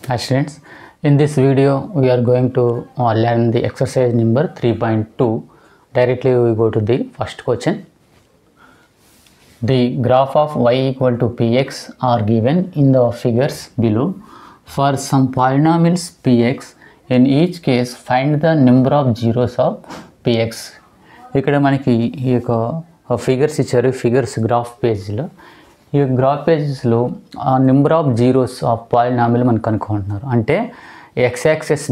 Hi students, in this video we are going to learn the exercise number 3.2. Directly we go to the first question. The graph of y equal to px are given in the figures below. For some polynomials px, in each case find the number of zeros of px. ఇక్కడ మనకి ఈ యొక్క figures ఇచ్చారు. Figures graph పేజ్లో ఈ graph పేజెస్లో number of zeros of polynomial మనకు కనుక్కుంటున్నారు. అంటే ఎక్స్ యాక్సెస్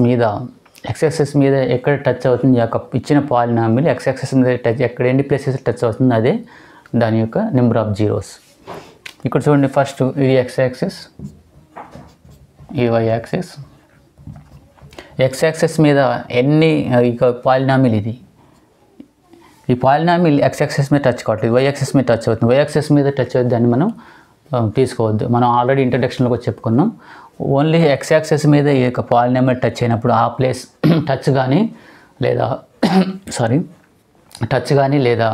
మీద ఎక్కడ టచ్ అవుతుంది యొక్క ఇచ్చిన పాలినామిల్ ఎక్స్ యాక్సెస్ మీద టచ్ ఎక్కడ ఎన్ని ప్లేసెస్ టచ్ అవుతుంది అదే దాని యొక్క నెంబర్ ఆఫ్ జీరోస్. ఇక్కడ చూడండి, ఫస్ట్ ఇది ఎక్స్ యాక్సెస్, ఈ వై యాక్సెస్. ఎక్స్ యాక్సెస్ మీద ఎన్ని ఇక పాలినామిల్ ఇది, ఈ పాలినామిల్ ఎక్స్ యాక్సెస్ మీద టచ్ కావట్లేదు, వై యాక్సెస్ మీద టచ్ అవుతుంది. వై యాక్సెస్ మీద టచ్ అవుతుంది, దాన్ని మనం తీసుకోవద్దు. మనం ఆల్రెడీ ఇంట్రడక్షన్లో కూడా చెప్పుకున్నాం. ఓన్లీ ఎక్స్ యాక్సెస్ మీద ఈ యొక్క పాలినామిల్ టచ్ అయినప్పుడు ఆ ప్లేస్ టచ్ కానీ లేదా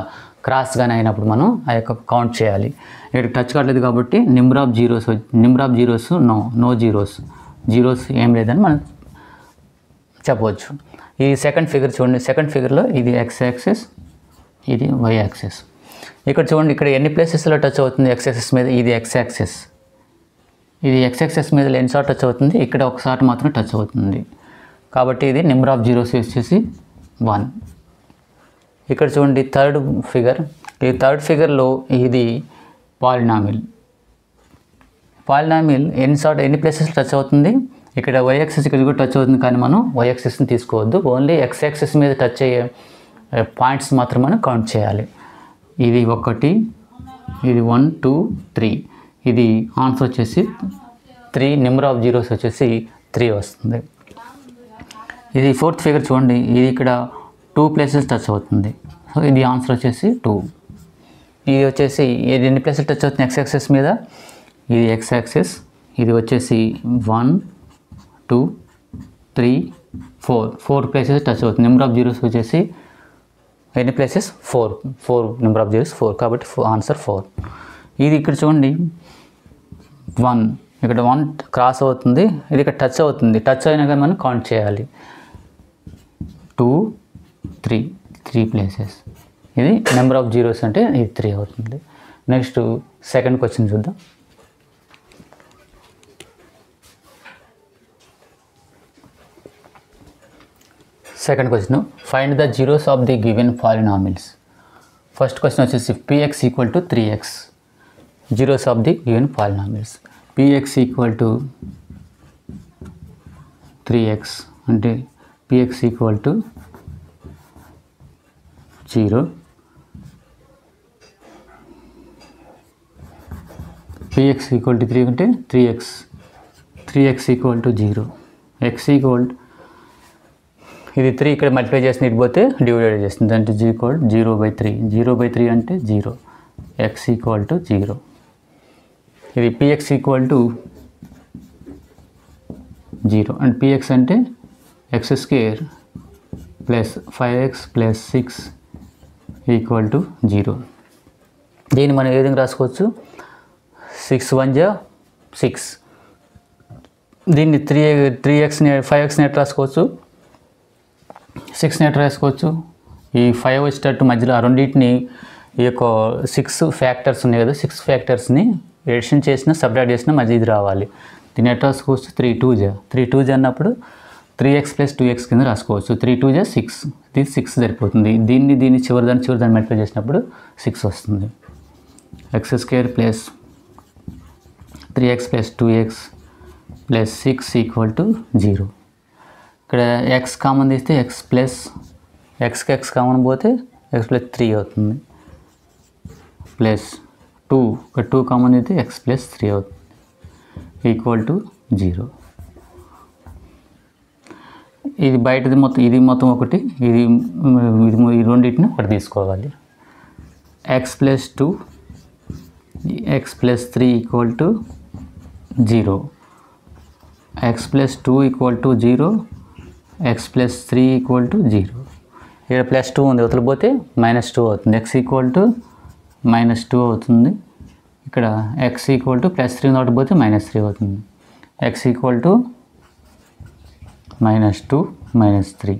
క్రాస్ కానీ అయినప్పుడు మనం ఆ యొక్క కౌంట్ చేయాలి. ఇక్కడ టచ్ కావట్లేదు కాబట్టి number of zeros no zeros ఏం లేదని మనం చెప్పవచ్చు. ఈ సెకండ్ ఫిగర్ చూడండి, సెకండ్ ఫిగర్లో ఇది ఎక్స్ యాక్సెస్, ఇది వై యాక్సెస్. ఇక్కడ చూడండి, ఇక్కడ ఎన్ని ప్లేసెస్లో టచ్ అవుతుంది ఎక్స్ యాక్సెస్ మీద, ఇది ఎక్స్ యాక్సెస్. ఇది ఎక్స్ యాక్సెస్ మీద ఎన్నిసార్లు టచ్ అవుతుంది, ఇక్కడ ఒకసారి మాత్రం టచ్ అవుతుంది. కాబట్టి ఇది నెంబర్ ఆఫ్ జీరోస్ వచ్చేసి 1. ఇక్కడ చూడండి థర్డ్ ఫిగర్, ఈ థర్డ్ ఫిగర్లో ఇది పాలినామిల్ ఎన్ని ప్లేసెస్లో టచ్ అవుతుంది, ఇక్కడ వై యాక్సెస్ ఇక్కడ కూడా టచ్ అవుతుంది, కానీ మనం వై యాక్సెస్ని తీసుకోవద్దు. ఓన్లీ ఎక్స్ యాక్సెస్ మీద టచ్ అయ్యే పాయింట్స్ మాత్రం మనం కౌంట్ చేయాలి. ఇది 1, ఇది 1, 2, 3. ఇది ఆన్సర్ వచ్చేసి 3, నెంబర్ ఆఫ్ జీరోస్ వచ్చేసి 3 వస్తుంది. ఇది ఫోర్త్ ఫిగర్ చూడండి, ఇది ఇక్కడ 2 ప్లేసెస్ టచ్ అవుతుంది, సో ఇది ఆన్సర్ వచ్చేసి 2. ఇది వచ్చేసి ఇది ఎన్ని ప్లేసెస్ టచ్ అవుతుంది ఎక్స్ యాక్సెస్ మీద, ఇది ఎక్స్ యాక్సెస్, ఇది వచ్చేసి 1, 2, 3, 4 ప్లేసెస్ టచ్ అవుతుంది. నెంబర్ ఆఫ్ జీరోస్ వచ్చేసి ఎన్ని ప్లేసెస్ 4 నెంబర్ ఆఫ్ జీరోస్ 4, కాబట్టి ఆన్సర్ 4. ఇది ఇక్కడ చూడండి 1, ఇక్కడ 1 క్రాస్ అవుతుంది, ఇది ఇక్కడ టచ్ అవుతుంది, టచ్ అయినా కానీ మనం కౌంట్ చేయాలి. 2, 3 ప్లేసెస్, ఇది నెంబర్ ఆఫ్ జీరోస్ అంటే ఇది 3 అవుతుంది. నెక్స్ట్ సెకండ్ క్వశ్చన్ చూద్దాం. Second question, find the zeros of the given polynomials. First question వచ్చేసి px equal to 3x, zeros of the given polynomials. px equal to 3x అంటే px equal to 0, px equal to 3 అంటే 3x equal to 0, x equal ఇది 3 ఇక్కడ multiply చేసి ఇటుపోతే divided చేస్తుంది, అంటే 0/3, 0/3 అంటే 0, x equal to 0. ఇది px equal to 0 and px అంటే x² plus 5x plus 6 equal to 0. దీన్ని మనం ఏ విధంగా రాసుకోవచ్చు, 6 1 జా 6. దీన్ని 3xని 5xని ఎట్లా రాసుకోవచ్చు, 6ని ఎట్లా రాసుకోవచ్చు. ఈ 5 వచ్చేటట్టు మధ్యలో ఆ రెండింటిని ఈ యొక్క 6 ఫ్యాక్టర్స్ ఉన్నాయి కదా, 6 ఫ్యాక్టర్స్ని ఎడిషన్ చేసినా సబ్ట్రాక్ట్ చేసినా మధ్య ఇది రావాలి. దీన్ని ఎట్లా రాసుకోవచ్చు, 3 2 జా అన్నప్పుడు 3x ప్లస్ 2x కింద రాసుకోవచ్చు. 3 2 జా 6, ఇది 6 సరిపోతుంది. దీన్ని చివరిదాన్ని మల్టిప్లై చేసినప్పుడు 6 వస్తుంది. x² plus 3x plus 2x plus 6 equal to 0. ఇక్కడ x కామన్ తీస్తే x కామన్ పోతే x ప్లస్ 3 అవుతుంది, ప్లస్ 2 ఇక్కడ 2 కామన్ అయితే x ప్లస్ 3 అవుతుంది, ఈక్వల్ టు 0. ఇది బయటది మొత్తం, ఇది మొత్తం ఒకటి, ఇది రెండింటిని ఒకటి తీసుకోవాలి. x plus 2 x plus 3 equal to 0, x plus 2 equal to 0, x plus 3 equal to 0. ఇక్కడ ప్లస్ 2 ఉంది, వదిలిపోతే -2 అవుతుంది, x ఈక్వల్ టు -2 అవుతుంది. ఇక్కడ x ఈక్వల్ టు ప్లస్ 3 ఉంది, వదిలిపోతే -3 అవుతుంది. x equal to -2 -3.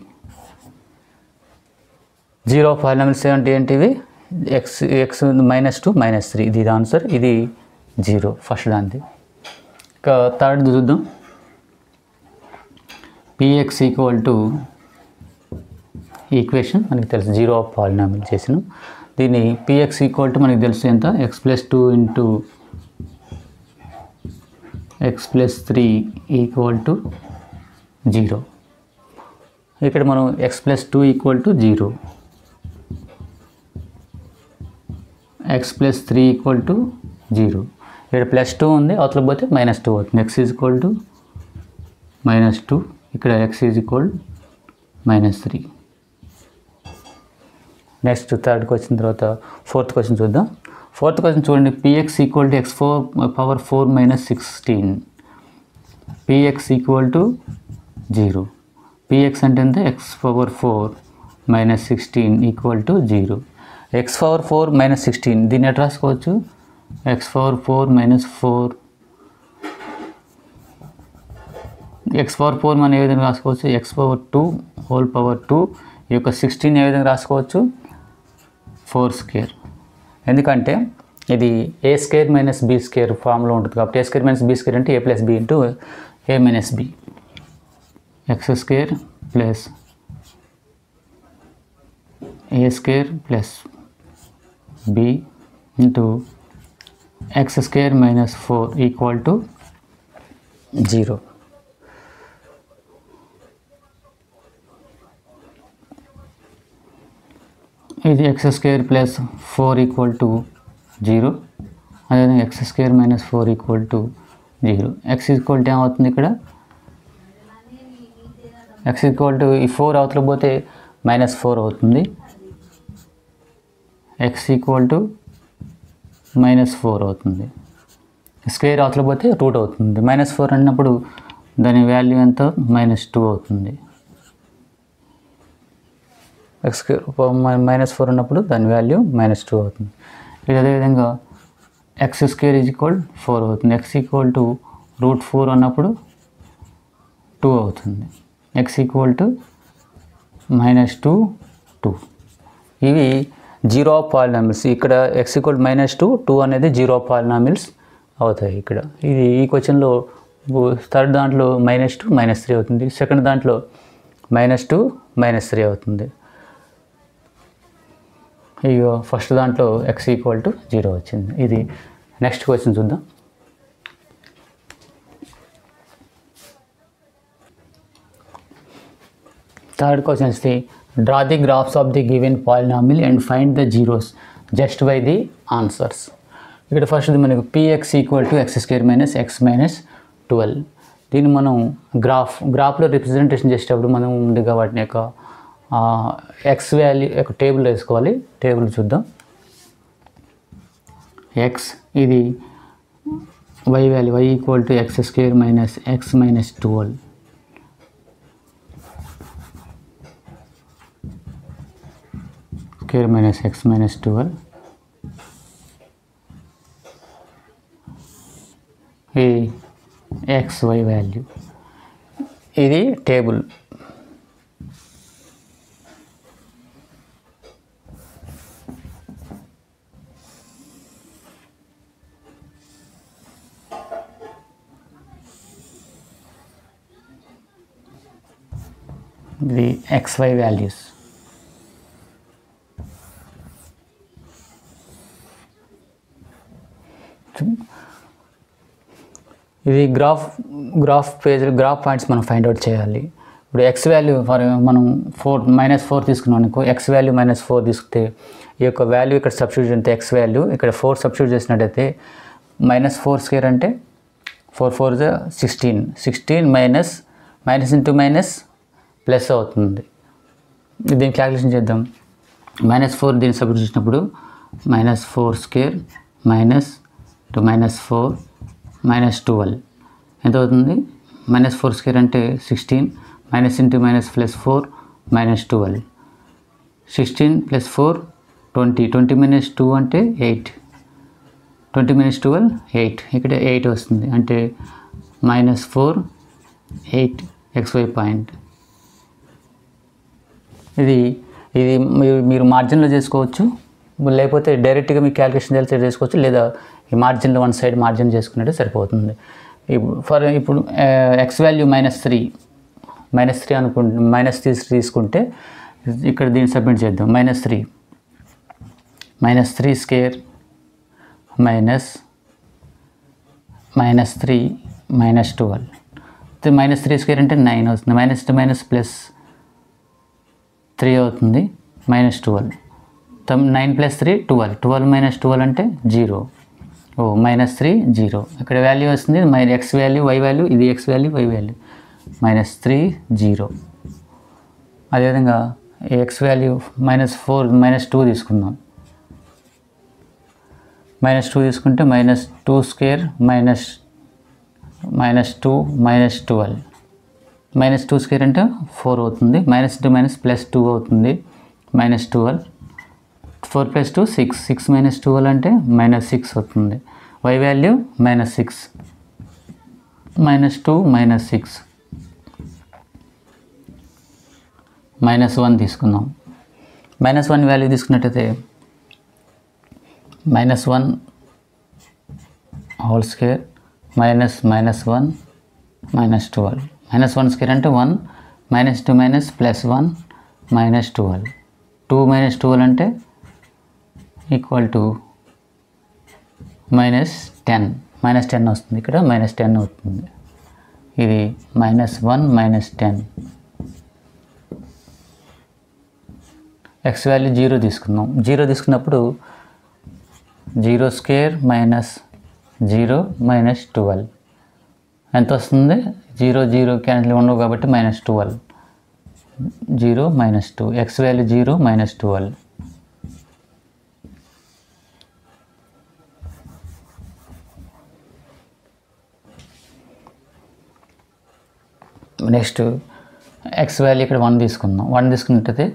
Zero polynomials అంటే ఏంటివి? ఎక్స్ -2 -3 ఇది ఆన్సర్, ఇది 0 ఫస్ట్ దాంది. ఇంకా థర్డ్ చూద్దాం. px ఈక్వల్ టు ఈక్వేషన్ మనకి తెలుసు, జీరో ఆఫ్ పాలినామిల్ చేసినాం. దీన్ని px ఈక్వల్ టు మనకి తెలుసు ఎంత, x+2 into x+3 equal to 0. ఇక్కడ మనం x+2 equal to 0, x+3 equal to 0. ఇక్కడ +2 ఉంది, అవతల పోతే -2 అవుతుంది. x ఈక్వల్ టు -2, ఇక్కడ x ఈక్వల్ -3. నెక్స్ట్ థర్డ్కి వచ్చిన తర్వాత ఫోర్త్ క్వశ్చన్ చూద్దాం. ఫోర్త్ క్వశ్చన్ చూడండి. px equal to x⁴ - 16. px equal to 0. px అంటే ఎంత? x⁴ - 16 equal to 0. x⁴ - 16 దీన్ని ఎట్లా రాసుకోవచ్చు? x⁴ - 4. x⁴ మనం ఏ విధంగా రాసుకోవచ్చు? x⁴2 హోల్ పవర్ 2 ఈ యొక్క 16 ఏ విధంగా రాసుకోవచ్చు? 4². ఎందుకంటే ఇది a² - b² ఫామ్లో ఉంటుంది కాబట్టి a² - b² అంటే a+b into a - b. x² plus a² plus b into x² - 4 equal to 0. ఇది x² ప్లస్ 4 ఈక్వల్ టు 0. అదేవిధంగా x² - 4 equal to 0. x equal to ఏమవుతుంది ఇక్కడ? x ఈక్వల్ టు ఈ 4 అవతల పోతే -4 అవుతుంది. x ఈక్వల్ టు -4 అవుతుంది. స్క్వేర్ అవతల పోతే రూట్ అవుతుంది. -4 అన్నప్పుడు దాని వాల్యూ ఎంత? -2 అవుతుంది. -4 ఉన్నప్పుడు దాని వాల్యూ -2 అవుతుంది. ఇది అదేవిధంగా x² ఈక్వల్ 4 అవుతుంది. x ఈక్వల్ టు √4 అన్నప్పుడు 2 అవుతుంది. x equal to -2 2. ఇవి జీరో ఆఫ్ పాలినామిల్స్. ఇక్కడ x ఈక్వల్ -2 2 అనేది జీరో ఆఫ్ పాలినామిల్స్ అవుతాయి. ఇక్కడ ఇది ఈ క్వశ్చన్లో థర్డ్ దాంట్లో -2 -3 అవుతుంది. సెకండ్ దాంట్లో -2 -3 అవుతుంది. ఇక ఫస్ట్ దాంట్లో x ఈక్వల్ టు 0 వచ్చింది. ఇది నెక్స్ట్ క్వశ్చన్ చూద్దాం. థర్డ్ క్వశ్చన్ ఇస్తే draw the graphs of the given polynomial and find the zeros just by the answers. ఇక్కడ ఫస్ట్ మనకు px equal to x² - x - 12. దీన్ని మనం గ్రాఫ్లో రిప్రజెంటేషన్ చేసేటప్పుడు మనం ముందుగా వాటిని యొక్క x వాల్యూ యొక్క టేబుల్ వేసుకోవాలి. టేబుల్ చూద్దాం. x ఇది y value, y equal to x² - x - 12. Square - x - 12. ఈ xy వాల్యూ, ఇది టేబుల్. ఇది xy వాల్యూస్. ఇది గ్రాఫ్ పాయింట్స్ మనం ఫైండ్ అవుట్ చేయాలి. ఇప్పుడు x వాల్యూ మనం -4 తీసుకున్నాం అనుకో, x వాల్యూ -4 తీసుకుంటే ఈ యొక్క వాల్యూ ఇక్కడ సబ్స్టిట్యూట్ అయితే x వాల్యూ ఇక్కడ 4 సబ్స్టిట్యూట్ చేసినట్టయితే -4² అంటే 4 4 16 16 మైనస్ ఇంటూ మైనస్ ప్లస్ అవుతుంది. దీన్ని క్యాలిక్యులేషన్ చేద్దాం. -4 దీన్ని సబ్స్టిట్యూట్ చేసినప్పుడు -4² -4 -12 ఎంత అవుతుంది? -4² అంటే 16 మైనస్ ఇంటూ మైనస్ ప్లస్ 4 -12 16 + 4 20 20 - 2 అంటే 8 20 - 12 8 ఇక్కడ 8 వస్తుంది. అంటే -4 8 XY పాయింట్. ఇది మీరు మార్జిన్లో చేసుకోవచ్చు, లేకపోతే డైరెక్ట్గా మీకు క్యాలిక్యులేషన్ తెలిసి చేసుకోవచ్చు, లేదా ఈ మార్జిన్లో వన్ సైడ్ మార్జిన్ చేసుకున్నట్టు సరిపోతుంది. ఇప్పుడు ఎక్స్ వాల్యూ -3 అనుకుంటే -3 తీసుకుంటే ఇక్కడ దీన్ని సబ్మిట్ చేద్దాం. -3 స్క్వేర్ -3 -12. -3 స్క్వేర్ అంటే 9 అవుతుంది. -3 అవుతుంది, -12. 9 + 3 12. 12 - 12 అంటే 0. -3 0. ఇక్కడ వాల్యూ వస్తుంది ఎక్స్ వాల్యూ y వాల్యూ, ఇది ఎక్స్ వాల్యూ y వాల్యూ. -3 0. అదేవిధంగా ఎక్స్ వాల్యూ -4 -2 తీసుకుందాం. -2 తీసుకుంటే -2 స్క్వేర్ -2 -12. -2 స్క్వేర్ అంటే 4 అవుతుంది. -2 అవుతుంది, -12. 4 + 2 6. 6 - 12 అంటే -6 అవుతుంది. y value -6. -2 -6 -1 తీసుకుందాం. -1 వాల్యూ తీసుకున్నట్టయితే -1 హోల్ స్క్వేర్ -1 -12. -1 స్క్వేర్ అంటే 1, -2 +1 -12. 2 - 12 అంటే ఈక్వల్ టు -10. -10 వస్తుంది, ఇక్కడ -10 అవుతుంది. ఇది -1 -10. ఎక్స్ వాల్యూ 0 తీసుకుందాం. 0 తీసుకున్నప్పుడు 0 స్క్వేర్ -0 -12 ఎంత వస్తుంది? 0 0 క్యాన్సిల్ ఉండవు కాబట్టి -12. 0 -2. X value 0 -12. Next X value ఇక్కడ 1 తీసుకుందాం. 1 తీసుకున్నట్టయితే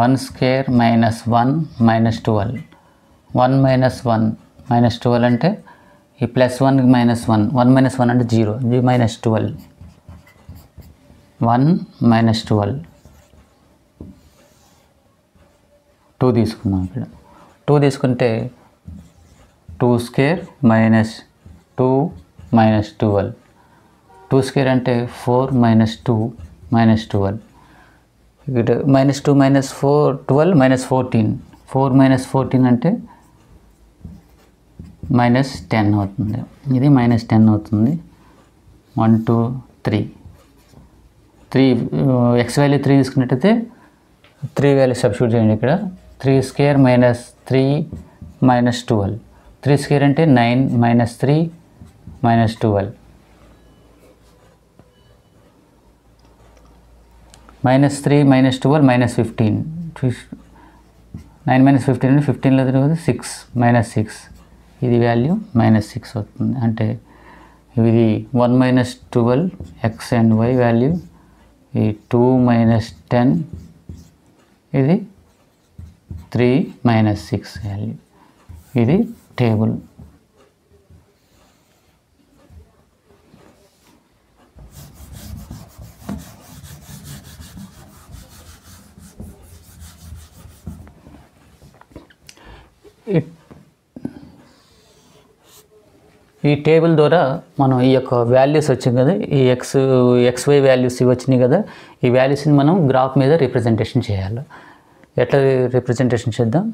1 స్క్వేర్ -1 -12. 1 -1 -12 అంటే ఈ +1 -1 1 - 1 అంటే 0, -12. 1 -12. 2 తీసుకుందాం. ఇక్కడ 2 తీసుకుంటే 2 స్క్వేర్ -2 -12. 2 స్క్వేర్ అంటే 4 -2 -12. ఇక్కడ -2 -4 12 -14. 4 -14 అంటే -10 అవుతుంది. ఇది -10 అవుతుంది. 1 2 3 ఎక్స్ వాల్యూ 3 తీసుకున్నట్టయితే 3 వాల్యూ సబ్స్టిట్యూట్ చేయండి. ఇక్కడ 3 స్క్వేర్ -3 -12. 3 స్క్వేర్ అంటే 9 -3 -12. -3 -12 -15. 9 - 15 అంటే 15లో తిరుగుతుంది 6 -6. ఇది వాల్యూ -6 అవుతుంది. అంటే ఇది 1 - 12 ఎక్స్ అండ్ వై వాల్యూ, ఈ 2 - 10, ఇది 3 - 6 వాల్యూ. ఇది టేబుల్. ఈ టేబుల్ ద్వారా మనం ఈ యొక్క వాల్యూస్ వచ్చింది కదా, ఈ XY వాల్యూస్ వచ్చినాయి కదా, ఈ వాల్యూస్ని మనం గ్రాఫ్ మీద రిప్రజెంటేషన్ చేయాలి. ఎట్లా రిప్రజెంటేషన్ చేద్దాం?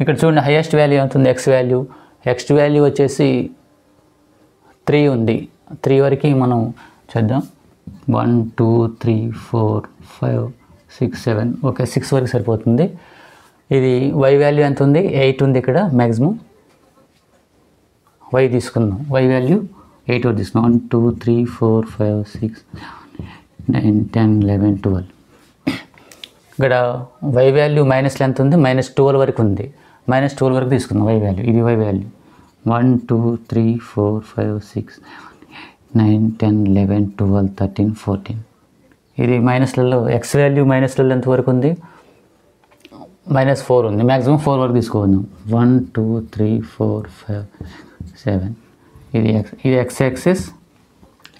ఇక్కడ చూడండి, హైయెస్ట్ వాల్యూ అవుతుంది ఎక్స్ వాల్యూ. ఎక్స్ వాల్యూ వచ్చేసి 3 ఉంది. 3 వరకు మనం చేద్దాం. 1 2 3 4 5 6 7. ఓకే, 6 వరకు సరిపోతుంది. ఇది y వాల్యూ ఎంత ఉంది? 8 ఉంది. ఇక్కడ మ్యాక్సిమం y తీసుకుందాం. y వాల్యూ 8 వరకు తీసుకుందాం. 1 2 3 4 5 6 9 10 11 12. ఇక్కడ y వాల్యూ మైనస్లో ఎంత ఉంది? -12 వరకు ఉంది. -12 వరకు తీసుకుందాం y వాల్యూ. ఇది y వాల్యూ 1 2 3 4 5 6 9 10 11 12 13 14. ఇది మైనస్లలో ఎక్స్ వాల్యూ మైనస్లలో ఎంతవరకు ఉంది? -4 ఉంది, మ్యాక్సిమం 4 వరకు తీసుకోవద్దాం. 1 2 3 4 5 7 ఇది ఎక్స్ యాక్సిస్,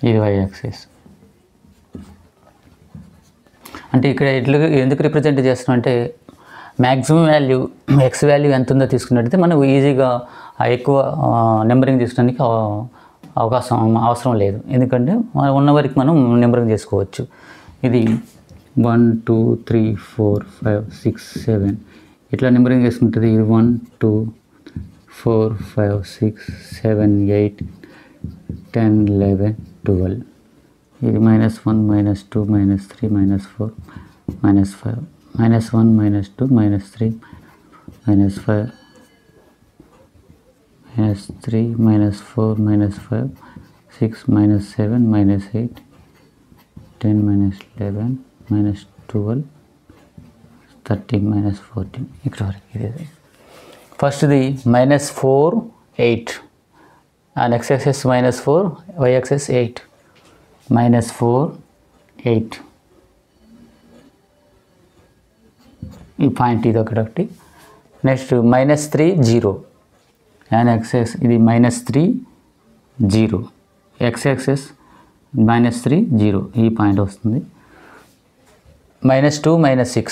ఇది వై యాక్సిస్. అంటే ఇక్కడ ఇట్లా ఎందుకు రిప్రజెంట్ చేస్తున్నాం అంటే మ్యాక్సిమం వాల్యూ ఎక్స్ వాల్యూ ఎంత ఉందో తీసుకున్నట్టయితే మనం ఈజీగా ఎక్కువ నెంబరింగ్ తీసుకోవడానికి అవసరం లేదు, ఎందుకంటే ఉన్న వరకు మనం నెంబరింగ్ చేసుకోవచ్చు. ఇది 1 2 3 4 5 6 7 ఇట్లా నెంబరింగ్ చేసుకుంటుంది. ఇది 1 2 4 5 6 7 8 10 11 12 ఇది -1 -2 -3 -4 -5 -1 -2 -3 -5 -3 -4 -5 6 -7 -8 10 -11 -12 13 -14 ఇక్కడ వరకు. ఇది ఫస్ట్ది -4 8 and x axis -4 y axis 8 -4 8 ఈ పాయింట్ ఇది ఒకటి. నెక్స్ట్ -3 0 అండ్ x axis ఇది -3 0 x axis -3 0 ఈ పాయింట్ వస్తుంది. -2 -6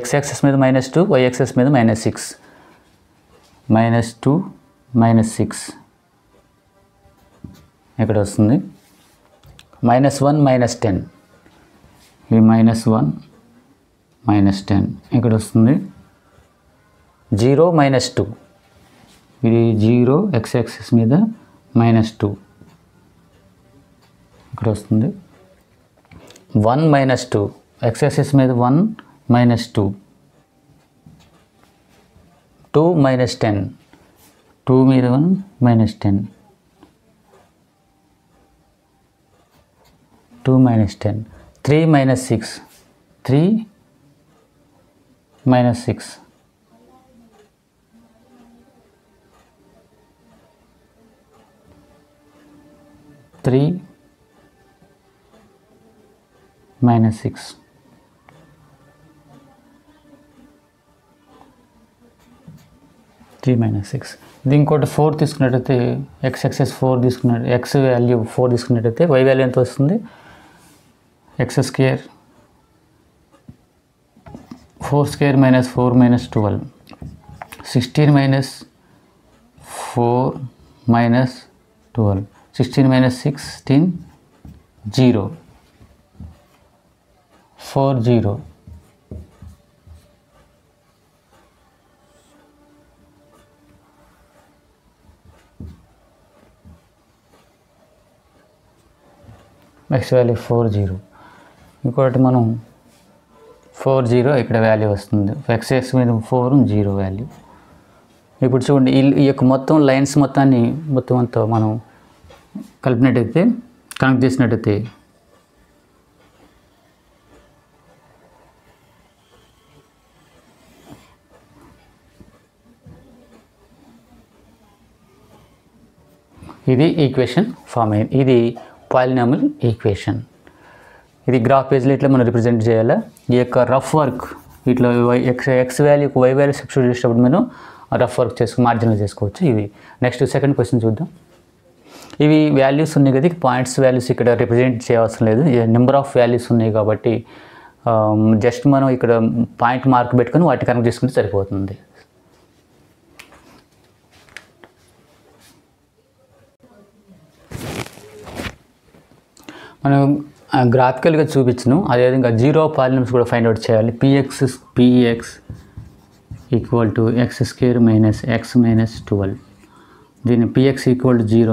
x axis మీద -2 y axis మీద -6 -2 -6 ఇక్కడ వస్తుంది. -1 -10 ఇది -1 -10 ఇక్కడ వస్తుంది. 0 -2 ఇది 0 x axis మీద -2 ఇక్కడ వస్తుంది. 1 -2 x axis మీద 1 -2 2 -10 2 మీద 1 -10 2 -10 3 -6 3 -6 3 -6 3 -6 ఇది ఇంకోటి 4 తీసుకున్నట్టయితే x axis 4 తీసుకున్నట్టు x వాల్యూ 4 తీసుకున్నట్టయితే y వాల్యూ ఎంత వస్తుంది? x square 4 square -4 -12 16 -4 -12 16 -16 0 4 0 x value 4 0 ఇంకోటి మనం 4 0 ఇక్కడ వాల్యూ వస్తుంది. x axis మీద 4 0 వాల్యూ. ఇప్పుడు చూడండి ఈ యొక్క మొత్తం లైన్స్ మొత్తాన్ని అంతా మనం కలిపినట్టయితే కనెక్ట్ చేసినట్టయితే ఇది ఈక్వేషన్ ఫామ్ అయింది. ఇది పాలినామియల్ ఈక్వేషన్. ఇది గ్రాఫ్ పేజ్లో ఇట్లా మనం రిప్రజెంట్ చేయాలి. ఈ యొక్క రఫ్ వర్క్ ఇట్లా ఎక్స్ వాల్యూకి వై వాల్యూ సబ్స్టిట్యూట్ చేసేటప్పుడు మనం రఫ్ వర్క్ మార్జిన్లో చేసుకోవచ్చు. ఇవి నెక్స్ట్ సెకండ్ క్వశ్చన్ చూద్దాం. ఇవి వాల్యూస్ ఉన్నాయి కదా, పాయింట్స్ వాల్యూస్ ఇక్కడ రిప్రజెంట్ చేయవలసిన లేదు, నెంబర్ ఆఫ్ వాల్యూస్ ఉన్నాయి కాబట్టి జస్ట్ మనం ఇక్కడ పాయింట్ మార్క్ పెట్టుకొని వాటిని కనెక్ట్ చేసుకుంటే సరిపోతుంది. మనం గ్రాఫికల్గా చూపించను, అదేవిధంగా జీరో పాలినమ్స్ కూడా ఫైండ్ అవుట్ చేయాలి. px equal to x² minus x minus 12. దీన్ని px ఈక్వల్ టు 0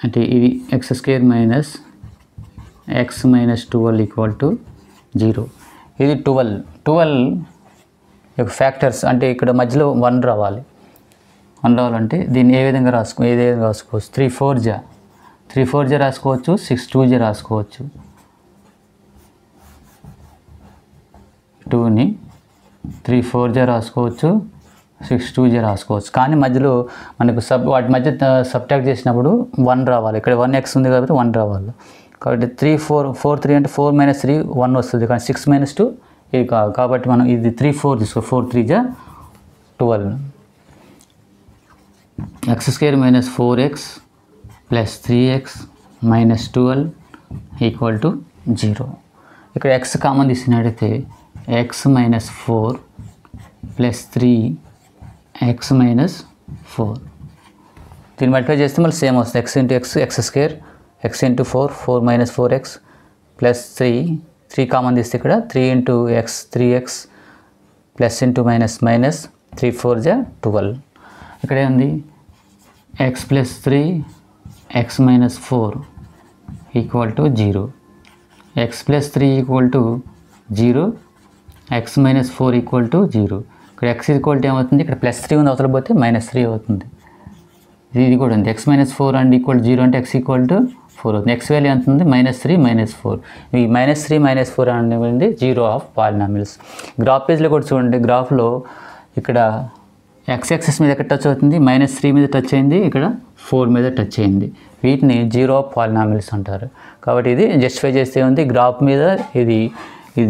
అంటే ఇది x² minus x minus 12 equal to 0. ఇది 12 ఫ్యాక్టర్స్ అంటే ఇక్కడ మధ్యలో 1 రావాలి. 1 రావాలంటే దీన్ని ఏ విధంగా రాసుకోవచ్చు? 3 4 జా రాసుకోవచ్చు, 6 2 జా రాసుకోవచ్చు. 2ని 3 4 జా రాసుకోవచ్చు, 6 2 జా రాసుకోవచ్చు. కానీ మధ్యలో మనకు వాటి మధ్య సబ్ట్రాక్ట్ చేసినప్పుడు 1 రావాలి. ఇక్కడ 1x ఉంది కాబట్టి 1 రావాలి. కాబట్టి 3 4 3 అంటే 4 - 3 1 వస్తుంది. కానీ 6 - 2 ఇది కాదు, కాబట్టి మనం ఇది 3 4 తీసుకో, 4 3 జా 12. X square minus 4x plus 3x minus 12 equal to 0. ఇక్కడ ఎక్స్ కామన్ తీసుకున్నట్టయితే X minus 4 plus 3x minus 4. దీన్ని మల్టిప్లై చేస్తే మళ్ళీ సేమ్ వస్తుంది. X into X X square, X into 4 4 minus 4x plus 3 common తీస్తే ఇక్కడ 3 into X 3x plus into minus minus 3 4 జా 12. ఇక్కడ ఏముంది X plus 3 X minus 4 equal to 0. X plus 3 equal to 0, X minus 4 equal to 0. ఇక్కడ X equal to ఏమవుతుంది, ఇక్కడ plus 3 ఉంది, అవతల పోతే మైనస్ 3 అవుతుంది. ఇది కూడా ఉంది. X minus 4 and equal to 0 అంటే ఎక్స్ ఈక్వల్ టు 4 అవుతుంది. ఎక్స్ వాల్యూ ఎంత ఉంది, -3 -4. ఈ -3 -4 అనేది 0 ఆఫ్ పాలినామిల్స్. గ్రాఫ్ పేజ్లో కూడా చూడండి, గ్రాఫ్లో ఇక్కడ ఎక్స్ యాక్సిస్ మీద ఎక్కడ టచ్ అవుతుంది, -3 మీద టచ్ అయింది, ఇక్కడ 4 మీద టచ్ అయింది. వీటిని 0 ఆఫ్ పాలినామిల్స్ అంటారు. కాబట్టి ఇది జస్టిఫై చేస్తే ఉంది గ్రాఫ్ మీద ఇది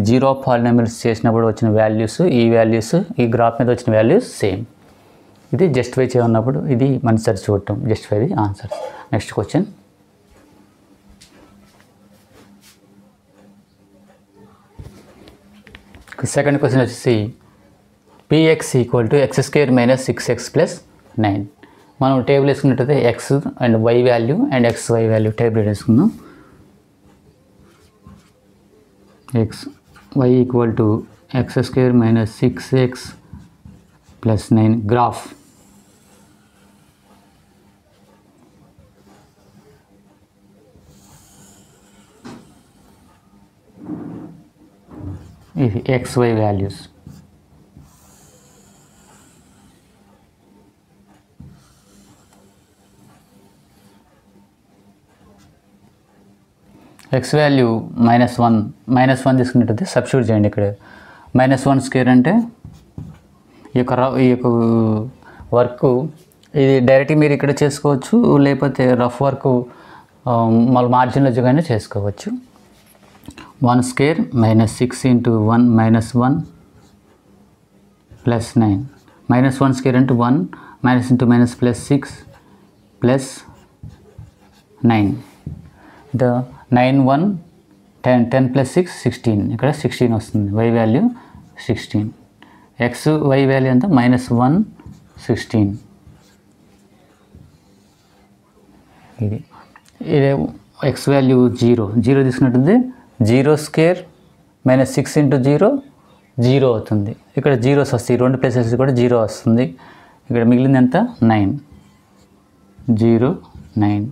0 ఆఫ్ పాలినామిల్స్ చేసినప్పుడు వచ్చిన వాల్యూస్, ఈ వాల్యూస్ ఈ గ్రాఫ్ మీద వచ్చిన వాల్యూస్ సేమ్. ఇది జస్టిఫై చేయన్నప్పుడు ఇది మన సరి చూడటం, justify the answers. Next question. Second question వచ్చేసి px equal to x square minus 6x plus 9. మనం టేబుల్ వేసుకున్నట్టయితే x and y value and x y value table వేసుకుందాం. X y equal to x square minus 6x plus 9. Graph ఇది x y values. X value -1 తీసుకున్నట్టయితే substitute చేయండి. ఇక్కడ -1 square అంటే ఈ యొక్క వర్క్ ఇది డైరెక్ట్గా మీరు ఇక్కడ చేసుకోవచ్చు, లేకపోతే రఫ్ వర్క్ మళ్ళీ మార్జిన్లో కానీ చేసుకోవచ్చు. 1 స్క్వేర్ -6 ఇంటూ 1 -1 ప్లస్ 9. -1 స్క్వేర్ అంటే 1 minus into minus plus 6 plus 9. The 9 1 10 plus 6 16. ఇక్కడ 16 వస్తుంది. Y value 16. X y value ఎంత, -1 16. ఇది ఎక్స్ వాల్యూ 0 తీసుకున్నట్టుంది. 0 స్క్వేర్ -6 ఇంటూ 0 అవుతుంది. ఇక్కడ జీరోస్ వస్తాయి, 2 ప్లేసెస్ కూడా 0 వస్తుంది. ఇక్కడ మిగిలింది ఎంత, 9. 0 9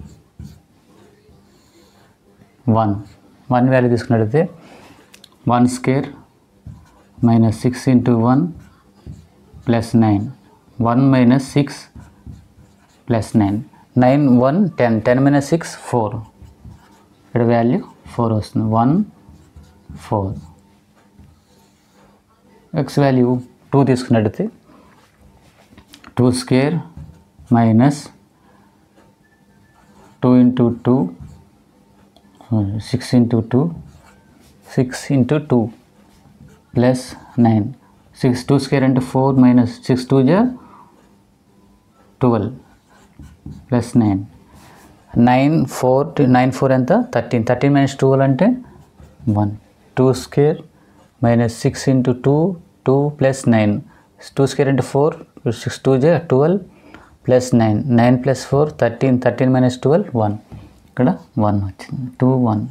1 వాల్యూ తీసుకున్నట్టయితే 1 square -6 into 1 plus 9. 1 minus 6 plus 9. 9 1 10 minus 6 4. ఇక్కడ వాల్యూ 4 వస్తుంది. 1 4. ఎక్స్ వాల్యూ 2 తీసుకున్నట్టయితే 2 square minus 2 into 2 6 into 2 6 into 2 plus 9. 2 square అంటే 4 మైనస్ 6 2 జా 12 ప్లస్ 9. 9 4 ఎంత, 13. 13 మైనస్ 12 అంటే 1. 2 square minus 6 into 2 plus 9. 2 square అంటే 4 6 2 జా 12 ప్లస్ 9. 9 ప్లస్ 4 13. 13 మైనస్ 12 1. ఇక్కడ 1 వచ్చింది. 2 1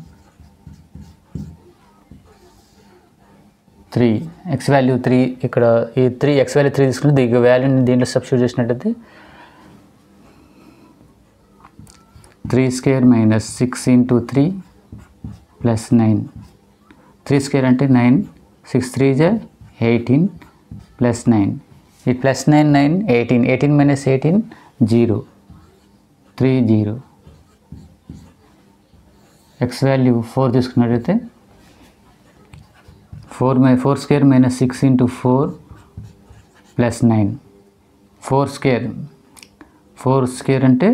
3. X value 3. ఇక్కడ ఈ 3 ఎక్స్ వాల్యూ 3 తీసుకుంటే దీని వాల్యూని దీంట్లో సబ్స్టిట్యూట్ చేసినట్టయితే 3 square minus 6 into 3 plus 9. 3 square అంటే 9. 6 3 జా 18 ప్లస్ 9. ఈ ప్లస్ 9 9 18. 18 మైనస్ 18 0. 3 0. ఎక్స్ వాల్యూ 4 తీసుకున్నట్టయితే 4 square minus 6 into 4 plus 9. 4 square అంటే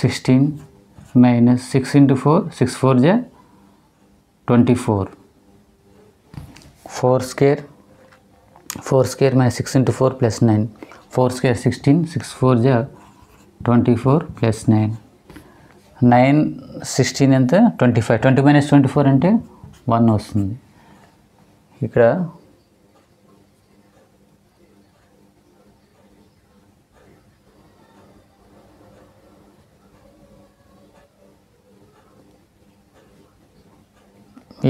16 మైనస్ 6 ఇంటూ 4 6 4 జా 24 4 square minus 6 into 4 plus 9. 4 square 16, 6 4 ja 24 plus 9. 9 16 ఎంత 25. 20 minus 24 అంటే 1 వస్తుంది. ఇక్కడ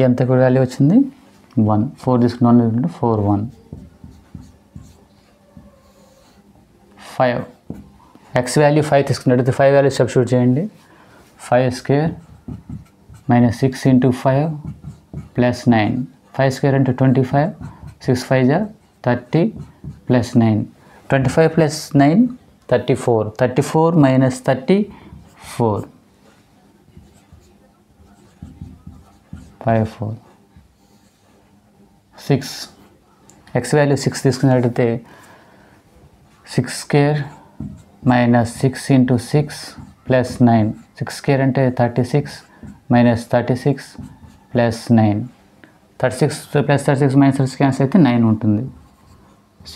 ఎంత కూడా వాల్యూ వచ్చింది 1. 4 తీసుకున్న 1 4 1. 5 x వాల్యూ 5 తీసుకున్నట్టు 5 వాల్యూ సబ్స్టిట్యూట్ చేయండి. 5 square minus 6 into 5 plus 9. 5 square into 25. 6 5 ja 30 plus 9. 25 plus 9 34. 34 minus 34 5 4. 6 x value 6 తీసుకున్నట్లయితే 6 square minus 6 into 6 plus 9. 6 square అంటే 36 minus 36 plus 9. 36 plus 36 minus 36 cancel అయితే 9 ఉంటుంది.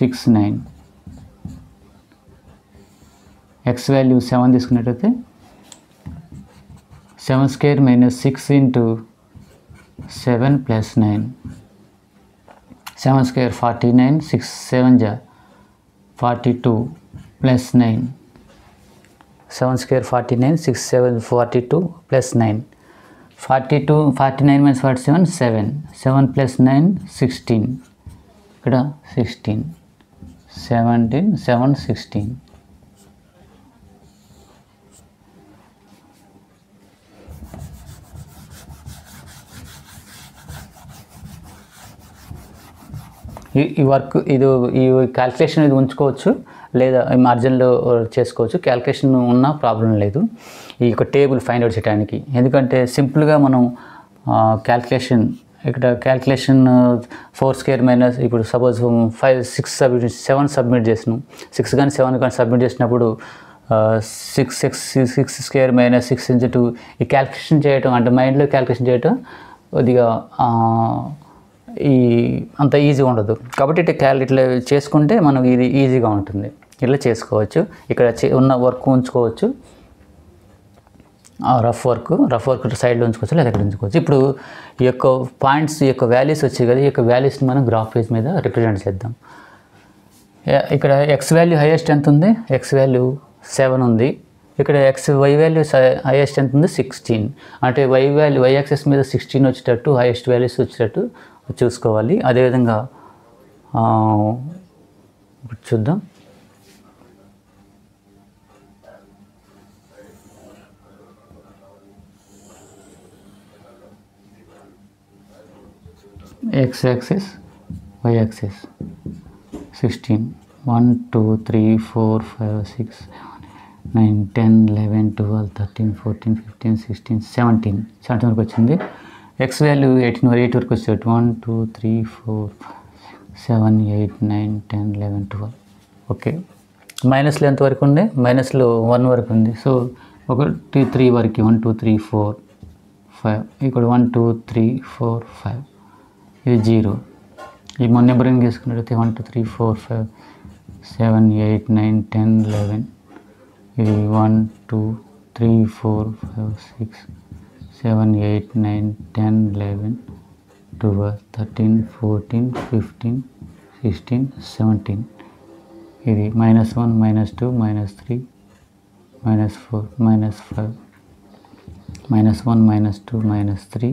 6 9. x వాల్యూ 7 తీసుకున్నట్లయితే 7 square minus 6 into 7 plus 9. 7 square 49. 6 7 ja 42 plus 9. 7 square 49. 6 7 42 plus 9. 42 49 minus 47 7. 7 plus 9 16. ఇక్కడ 16. 17 7 16. ఈ work ఇది ఈ calculation ఇది ఉంచుకోవచ్చు లేదా మార్జిన్లో చేసుకోవచ్చు. క్యాల్కులేషన్ ఉన్నా ప్రాబ్లం లేదు ఈ యొక్క టేబుల్ ఫైండ్ అవుట్ చేయడానికి. ఎందుకంటే సింపుల్గా మనం క్యాల్కులేషన్ ఇక్కడ క్యాల్కులేషన్ 4 square మైనస్ ఇప్పుడు సపోజ్ 5 6 సబ్మిట్ 7 సబ్మిట్ చేసినాం. 6 కానీ 7 కానీ సబ్మిట్ చేసినప్పుడు 6 square minus 6 into 2 ఈ క్యాల్కులేషన్ చేయటం అంటే మైండ్లో క్యాల్కులేషన్ చేయటం కొద్దిగా ఈ అంత ఈజీగా ఉండదు. కాబట్టి ఇట్లా చేసుకుంటే మనకు ఇది ఈజీగా ఉంటుంది. ఇట్లా చేసుకోవచ్చు. ఇక్కడ ఉన్న వర్క్ ఉంచుకోవచ్చు. రఫ్ వర్క్ సైడ్లో ఉంచుకోవచ్చు లేదా ఇక్కడ ఉంచుకోవచ్చు. ఇప్పుడు ఈ యొక్క పాయింట్స్ ఈ యొక్క వాల్యూస్ వచ్చాయి కదా, ఈ యొక్క వాల్యూస్ని మనం గ్రాఫ్ పేజ్ మీద రిప్రజెంట్ చేద్దాం. ఇక్కడ ఎక్స్ వాల్యూ హైయెస్ట్ ఎంత ఉంది? ఎక్స్ వాల్యూ 7 ఉంది. ఇక్కడ వై వాల్యూ హైయెస్ట్ ఎంత ఉంది? 16. అంటే వై యాక్సెస్ మీద 16 వచ్చేటట్టు హైయెస్ట్ వాల్యూస్ వచ్చేటట్టు చూసుకోవాలి. అదేవిధంగా చూద్దాం. x యాక్సిస్ y యాక్సిస్ 16 1 2 3 4 5 6 7 9 10 11 12 13 14 15 16 17 వరకు వచ్చింది. x వాల్యూ 8 వరకు వచ్చేటట్టు 1 2 3 4 7 8 9 10 11 12. ఓకే, మైనస్లో ఎంత వరకు ఉంది? మైనస్లో 1 వరకు ఉంది. సో 1 2 3 వరకు 1 2 3 4 5 ఇక్కడ 1 2 3 4 5 ఇది 0. ఈ మన నెంబరింగ్ తీసుకున్నట్లయితే 1 2 3 4 5 7 8 9 10 11 ఇది 1 2 3 4 5 6 7 8 9 10 11 12 13 14 15 16 17 ఇది -1 -2 -3 -4 -5 -1 -2 -3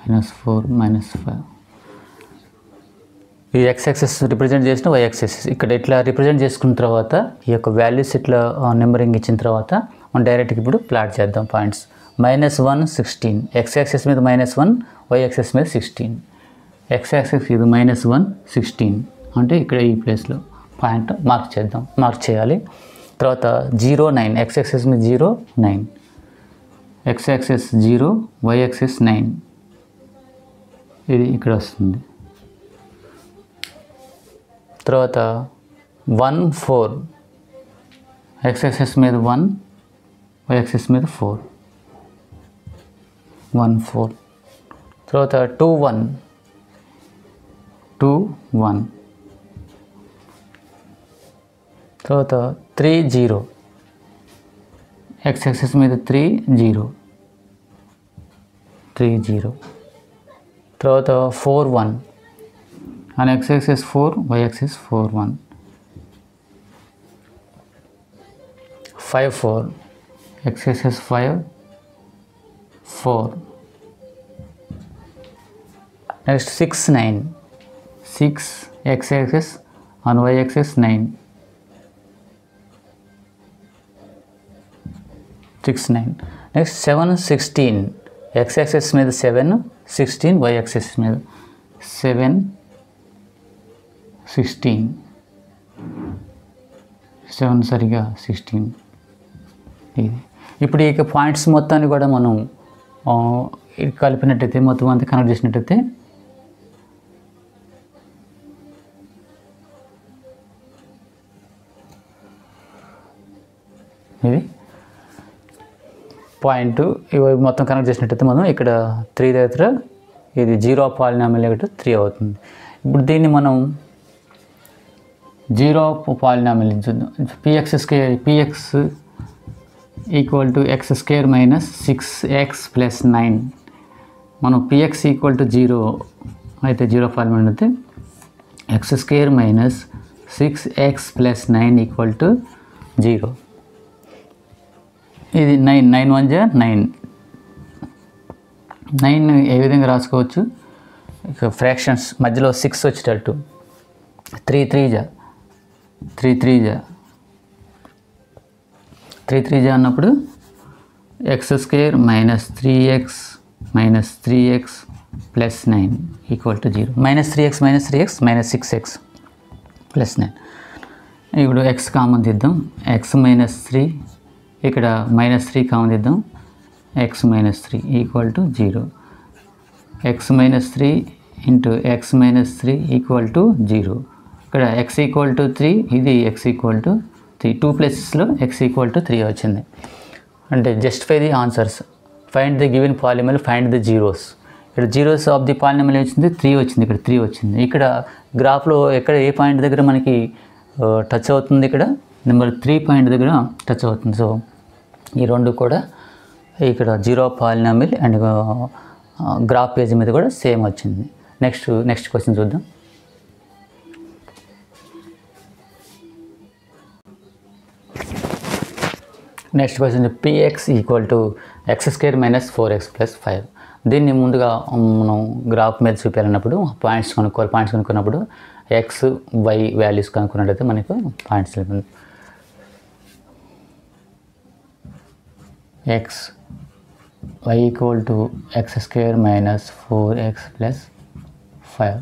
-4 -5. ఈ ఎక్స్ యాక్సెస్ రిప్రజెంట్ చేసిన వై యాక్సెస్ ఇక్కడ ఇట్లా రిప్రజెంట్ చేసుకున్న తర్వాత ఈ యొక్క వాల్యూస్ ఇట్లా నెంబరింగ్ ఇచ్చిన తర్వాత మనం డైరెక్ట్గా ఇప్పుడు ప్లాట్ చేద్దాం పాయింట్స్. -1 16 ఎక్స్ యాక్సెస్ మీద -1 వై యాక్సెస్ మీద 16. ఎక్స్ యాక్సెస్ ఇది -1 16 అంటే ఇక్కడ ఈ ప్లేస్లో పాయింట్ మార్క్ చేయాలి. తర్వాత 0 9 ఎక్స్ యాక్సెస్ మీద 0 9 ఎక్స్ యాక్సెస్ 0 వై యాక్సెస్ 9 ఇది ఇక్కడ వస్తుంది. తర్వాత 1 4 ఎక్స్ యాక్సెస్ మీద 1 వై యాక్సెస్ మీద 4 1 4. తర్వాత 2 1 2 1 తర్వాత 3 0 x యాక్సిస్ మీద 3 0 3 0 తర్వాత 4 1 and x axis 4 y axis 4 1 5 4 x axis 5 4 next 6 9 6 x axis and y axis 9 6 9 next 7 16 x axis మీద 7 16 y axis మీద 7 16 7 సరిగా 16 ఇది ఇప్పుడు ఈ పాయింట్స్ మొత్తాన్ని కూడా మనం కలిపినట్టయితే మొత్తం అంతా కనెక్ట్ చేసినట్టయితే ఇది పాయింట్ ఇవి మొత్తం కనెక్ట్ చేసినట్టయితే మనం ఇక్కడ 3 దగ్గర ఇది 0 పాలినామియల్ ఇక్కడ 3 అవుతుంది. ఇప్పుడు దీన్ని మనం 0 పాలినామియల్ చూద్దాం. px equal to x square minus 6x plus 9. మనం px ఈక్వల్ టు 0 అయితే 0 పాలినామియల్ అయితే X square minus 6x plus 9 equal to 0. ఇది 9 9 1 జా 9 9 ఏ విధంగా రాసుకోవచ్చు, ఇక ఫ్రాక్షన్స్ మధ్యలో 6 వచ్చేటట్టు 3 3 జా 3 3 జా అన్నప్పుడు X square minus 3x plus 9 equal to 0. Minus 3x minus 6x plus 9. ఇప్పుడు ఎక్స్ కామన్ తీద్దాం. ఎక్స్ మైనస్ 3 ఇక్కడ మైనస్ 3 కామన్ తీద్దాం. X minus 3 equal to 0. X minus 3 into X minus 3 equal to 0. ఇక్కడ ఎక్స్ ఈక్వల్ టు 3, ఇది X equal to 3. 2 ప్లేసెస్లో X equal to 3 వచ్చింది. అంటే justify the answers, find the given polynomial, find the zeros. ఇక్కడ zeros of the polynomial వచ్చింది 3 వచ్చింది, ఇక్కడ 3 వచ్చింది. ఇక్కడ గ్రాఫ్లో ఎక్కడ ఏ పాయింట్ దగ్గర మనకి టచ్ అవుతుంది, ఇక్కడ నెంబర్ 3 పాయింట్ దగ్గర టచ్ అవుతుంది. సో ఈ రెండు కూడా ఇక్కడ 0 పాలినామియల్ అండ్ గ్రాఫ్ పేజ్ మీద కూడా సేమ్ వచ్చింది. నెక్స్ట్ క్వశ్చన్ చూద్దాం. Next question px equal to x square minus 4x plus 5. దీన్ని ముందుగా మనం గ్రాఫ్ మీద చూపించాలన్నప్పుడు పాయింట్స్ కనుక్కున్నప్పుడు ఎక్స్ వై వాల్యూస్ కనుక్కున్నట్లయితే మనకు points x y equal to x square minus 4x plus 5.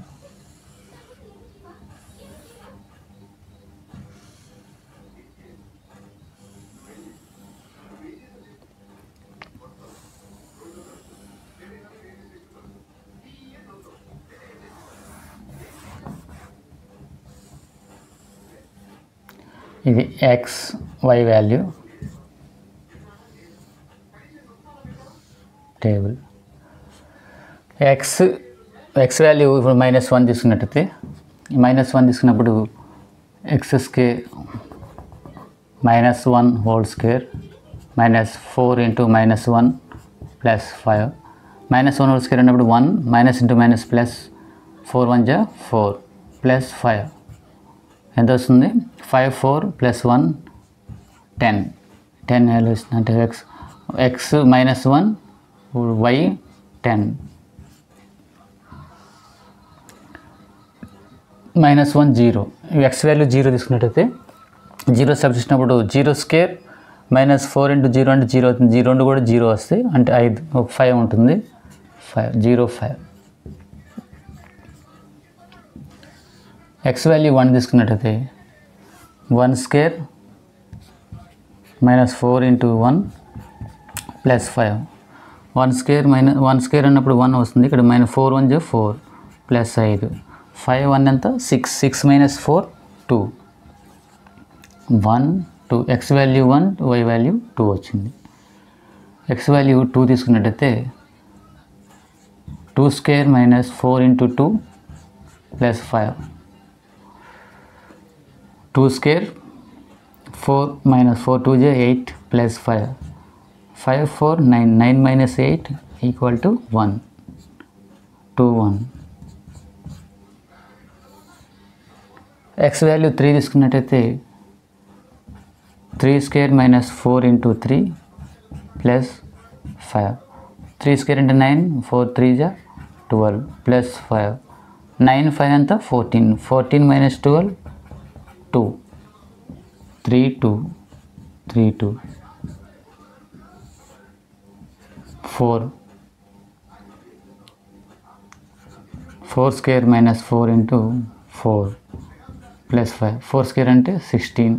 ఇది x y value table. X value ఇప్పుడు -1 తీసుకున్నట్టయితే, -1 తీసుకున్నప్పుడు x square -1 whole square -4 into -1 plus 5. -1 whole square అన్నప్పుడు 1 మైనస్ ఇంటూ మైనస్ ప్లస్ 4 1 జా 4 plus 5 ఎంత వస్తుంది? 5 4 ప్లస్ 1 10 వాల్యూ వస్తుంది. అంటే ఎక్స్ -1 వై 10 -1 0. ఎక్స్ వాల్యూ 0 తీసుకున్నట్టయితే 0 సబ్స్టిట్యూట్ 0 స్క్వేర్ -4 ఇంటూ 0 అంటే 0 అవుతుంది. 2 కూడా 0 వస్తాయి, అంటే 5 ఉంటుంది. 0 5. ఎక్స్ వాల్యూ 1 తీసుకున్నట్టయితే 1 స్క్వేర్ -4 ఇంటూ 1 ప్లస్ 5. 1 స్క్వేర్ అన్నప్పుడు 1 వస్తుంది. ఇక్కడ -4 1 జా 4 ప్లస్ 5 5 1 ఎంత 6 minus 4 2 1 2. X value 1 y value 2 వచ్చింది. ఎక్స్ వాల్యూ 2 తీసుకున్నట్టయితే 2 square -4 into 2 plus 5. 2 square 4 minus 4 2 is 8 plus 5. 5 4 9. 9 minus 8 equal to 1. 2 1. X value 3 తీసుకున్నట్టయితే 3 square minus 4 into 3 plus 5. 3 square into 9. 4 3 is 12 plus 5. 9 5 అంతా 14. 14 minus 12 2. 3 2 3 2 4. 4 square minus 4 into 4 plus 5. 4 square అంటే 16.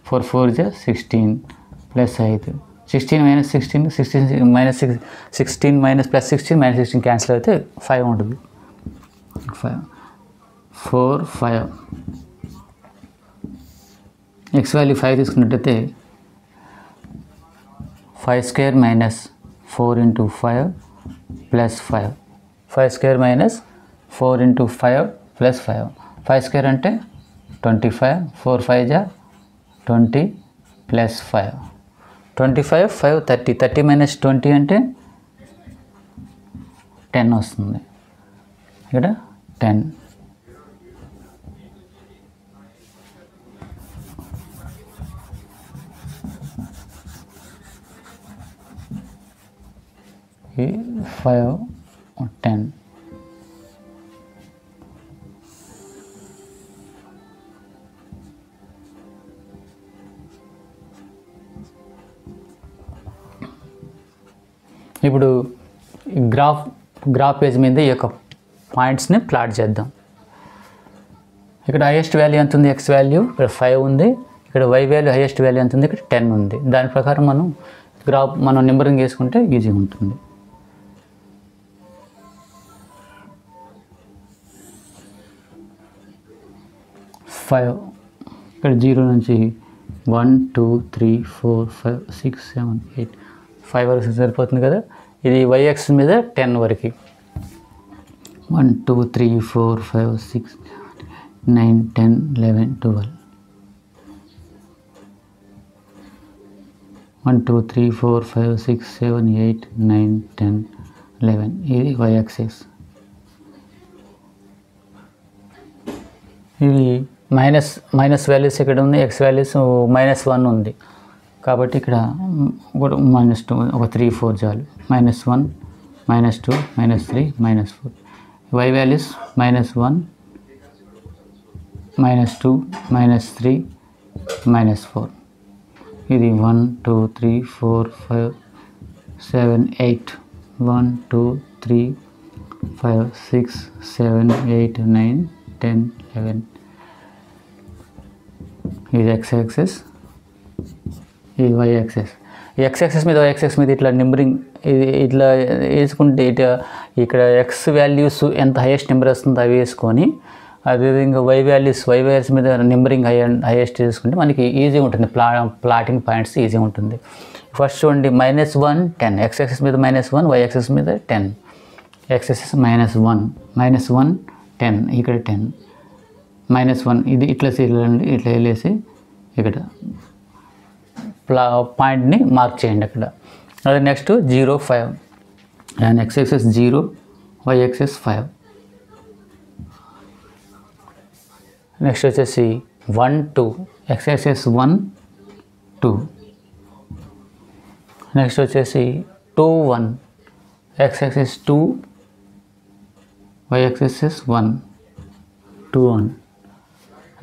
4 4 is 16 plus 5. 16 minus 16 16 minus 16 minus plus 16 minus 16 cancel అయితే 5 ఉంటుంది. 5 4 5. X value 5 తీసుకున్నట్టయితే 5 square minus 4 into 5 plus 5. 5 square minus 4 into 5 plus 5. 5 square అంటే 25. 4 5 is 20 plus 5. 25 5 30. 30 minus 20 అంటే 10 వస్తుంది. ఇక్కడ 10. ఈ 5 10. ఇప్పుడు గ్రాఫ్ పేజ్ మీద ఈ యొక్క పాయింట్స్ని ప్లాట్ చేద్దాం. ఇక్కడ హైయెస్ట్ వాల్యూ ఎంత ఉంది? ఎక్స్ వాల్యూ ఇక్కడ 5 ఉంది. ఇక్కడ వై వాల్యూ హైయెస్ట్ వాల్యూ ఎంత ఉంది? ఇక్కడ 10 ఉంది. దాని ప్రకారం మనం నెంబరింగ్ చేసుకుంటే ఈజీగా ఉంటుంది. ఫైవ్ ఇక్కడ 0 నుంచి 1 2 3 4 5 6 7 8 5 వరకు సరిపోతుంది కదా. ఇది వైఎక్స్ మీద 10 వరకు 1 2 3 4 5 6 9 10 11 12 1 2 3 4 5 6 7 8 9 10 11 ఇది వై యాక్సిస్. ఇది మైనస్ వాల్యూస్ ఇక్కడ ఉంది. ఎక్స్ వాల్యూస్ -1 ఉంది కాబట్టి ఇక్కడ -2 ఒక 3 4 చాలు. -1 -2 -3 -4. Y values -1 -2 -3 -4. ఇది 1 2 3 4 5 7 8 1 2 3 5 6 7 8 9 10 11. ఇది ఎక్స్ యాక్సిస్, ఇది వై యాక్సిస్. ఈ ఎక్స్ యాక్సిస్ మీద వై యాక్సిస్ మీద ఇట్లా నెంబరింగ్ ఇట్లా వేసుకుంటే ఇక్కడ ఎక్స్ వాల్యూస్ ఎంత హైయెస్ట్ నెంబర్ వస్తుందో అవి వేసుకొని అదేవిధంగా వై వాల్యూస్ మీద నెంబరింగ్ హైయెస్ట్ చేసుకుంటే మనకి ఈజీగా ఉంటుంది. ప్లాటింగ్ పాయింట్స్ ఈజీగా ఉంటుంది. ఫస్ట్ చూడండి -1 10. ఎక్స్ యాక్సిస్ మీద -1, వై యాక్సిస్ మీద 10. ఎక్స్ యాక్సిస్ -1 10 ఇక్కడ 10 -1 ఇది ఇట్లా వెళ్ళేసి ఇక్కడ పాయింట్ని మార్క్ చేయండి అక్కడ. అదే next 0 5 and x axis 0, y axis 5. Next వచ్చేసి 1 2 ఎక్స్ యాక్సిస్ 1 2. నెక్స్ట్ వచ్చేసి 2 1 x axis 2, y axis 1 2 1.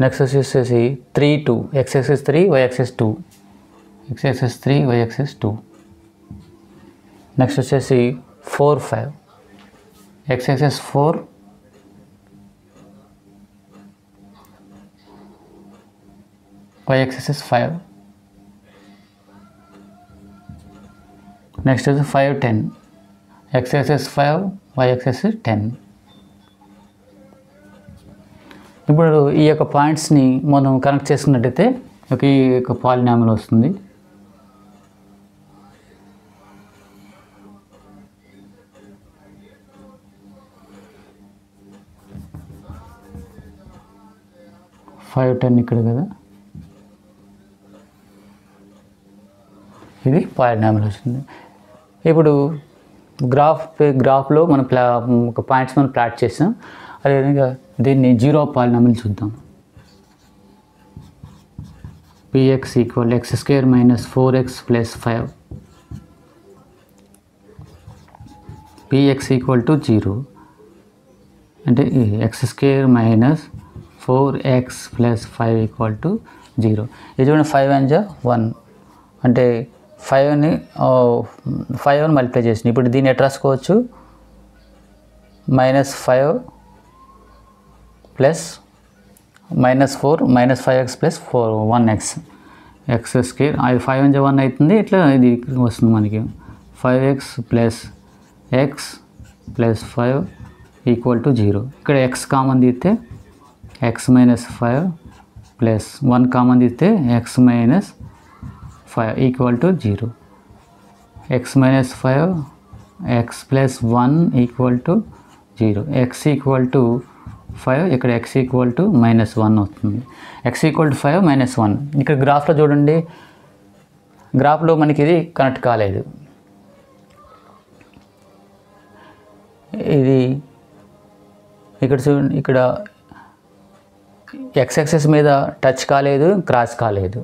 Next వచ్చేసి 3 2 x axis 3, y axis 2. X axis 3, y axis 2. Next వచ్చేసి 4 5 x axis 4, y axis 5. Next వచ్చి 5 10 ఎక్స్ యాక్సిస్ 5, వై యాక్సిస్ 10. ఇప్పుడు ఈ యొక్క పాయింట్స్ని మనం కనెక్ట్ చేసుకున్నట్టయితే ఈ యొక్క పాలినామిల్ వస్తుంది. 5 10 ఇక్కడ కదా, ఇది పాలినామిల్ వచ్చింది. ఇప్పుడు గ్రాఫ్లో మనం ఒక పాయింట్స్ మనం ప్లాట్ చేసాం. అదేవిధంగా దీన్ని జీరో పాలినామిల్ చూద్దాం. px equal X square minus 4x plus 5. px equal to 0 అంటే X square minus 4x plus 5 equal to 0. ఇది చూడండి 5 and 1 అంటే 5ని మల్టిప్లై చేసింది. ఇప్పుడు దీన్ని ఎట్లా రాసుకోవచ్చు, -5 plus -4 -5x plus 1x X square. అది 5 and 1 అవుతుంది. ఇట్లా ఇది వస్తుంది మనకి 5x plus X plus 5 equal to 0. ఇక్కడ x కామన్ తీస్తే x మైనస్ 5 ప్లస్ 1 కామన్ తీస్తే x minus 5 equal to 0. x minus 5 x plus 1 equal to 0. x equal to 5, ఇక్కడ x ఈక్వల్ టు -1 వస్తుంది. x equal to 5 -1. ఇక్కడ గ్రాఫ్లో చూడండి, గ్రాఫ్లో మనకి ఇది కనెక్ట్ కాలేదు. ఇది ఇక్కడ చూడండి, ఇక్కడ x యాక్సిస్ మీద టచ్ కాలేదు, క్రాస్ కాలేదు.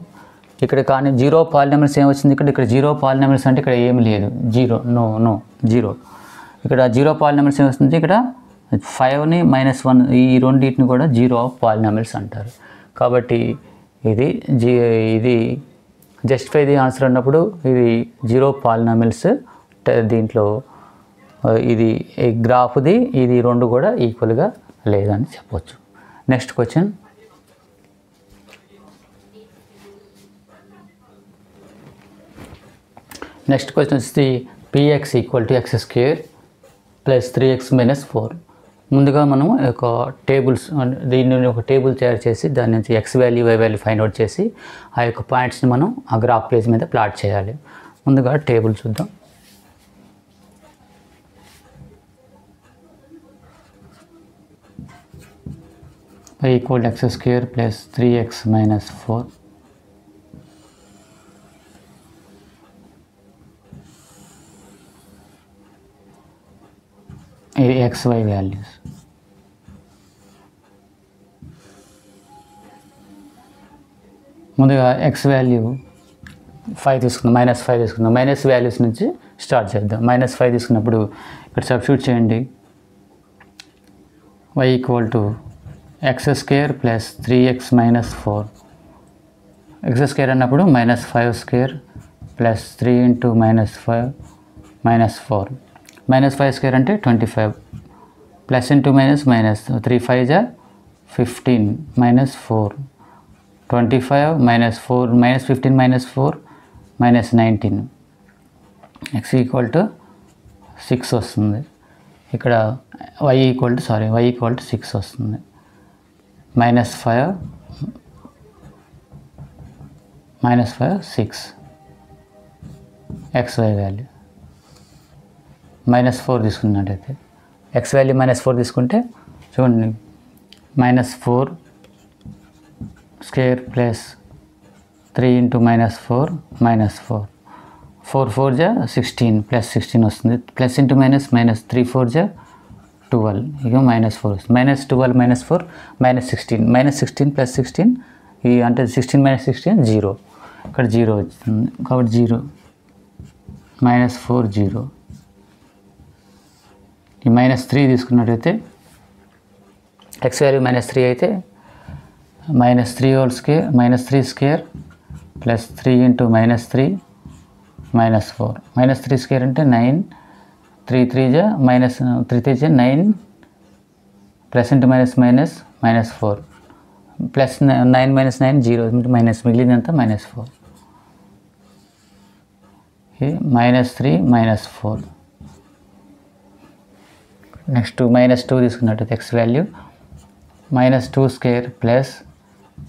ఇక్కడ కానీ జీరో పాలినామిల్స్ ఏమొచ్చింది, ఇక్కడ జీరో పాలినామిల్స్ అంటే ఇక్కడ ఏమి లేదు, జీరో, నో జీరో. ఇక్కడ జీరో పాలినామిల్స్ ఏమొస్తుంది, ఇక్కడ 5ని -1 ఈ రెండింటిని కూడా జీరో పాలినామిల్స్ అంటారు. కాబట్టి ఇది జస్టిఫై ది ఆన్సర్ అన్నప్పుడు ఇది జీరో పాలినామిల్స్. దీంట్లో ఇది గ్రాఫ్ది ఇది రెండు కూడా ఈక్వల్గా లేదని చెప్పవచ్చు. నెక్స్ట్ క్వశ్చన్, వచ్చి px equal to x square plus 3x minus 4. ముందుగా మనం ఒక టేబుల్స్, దీని ఒక టేబుల్ తయారు చేసి దాని నుంచి x value y value find out చేసి ఆ యొక్క పాయింట్స్ని మనం ఆ గ్రాఫ్ పేజ్ మీద ప్లాట్ చేయాలి. ముందుగా టేబుల్ చూద్దాం. y equal X square plus 3x minus 4. ఇది xy వాల్యూస్. ముందుగా x వాల్యూ 5 తీసుకుందాం, -5 తీసుకుందాం. మైనస్ వాల్యూస్ నుంచి స్టార్ట్ చేద్దాం. -5 తీసుకున్నప్పుడు ఇక్కడ సబ్స్టిట్యూట్ చేయండి. y equal to x square plus 3x minus 4. X square అన్నప్పుడు -5 స్క్వేర్ ప్లస్ 3 ఇంటూ -5 -4. -5 స్క్వేర్ అంటే 25 ప్లస్ ఇంటూ మైనస్ 3 5 జా 15 -4 25 -4 -15 -4 -19. x ఈక్వల్ టు 6 వస్తుంది. ఇక్కడ y ఈక్వల్ టు 6 వస్తుంది. -5 6 xy వాల్యూ -4 తీసుకున్నట్టయితే x వాల్యూ -4 తీసుకుంటే చూడండి, -4 స్క్వేర్ ప్లస్ 3 ఇంటూ -4 -4 4 4 జా 16 ప్లస్ 16 వస్తుంది. ప్లస్ ఇంటూ మైనస్ 3 4 జా 12, ఇక -4 వస్తుంది. -12 -4 -16 -16 ప్లస్ 16 ఈ అంటే 16 -16 0. ఇక్కడ 0 వచ్చింది కాబట్టి 0 -4 0. ఈ -3 తీసుకున్నట్టయితే x వాల్యూ -3 అయితే -3 whole square -3 square plus 3 into -3 -4. -3 square అంటే 9 3 3 జా -3 3 జా 9 ప్లస్ ఇంటూ -4 ప్లస్ 9 -9 0 మైనస్ మిగిలినంత -4. ఇది -3 -4. నెక్స్ట్ -2 తీసుకున్నట్టయితే x value -2 square plus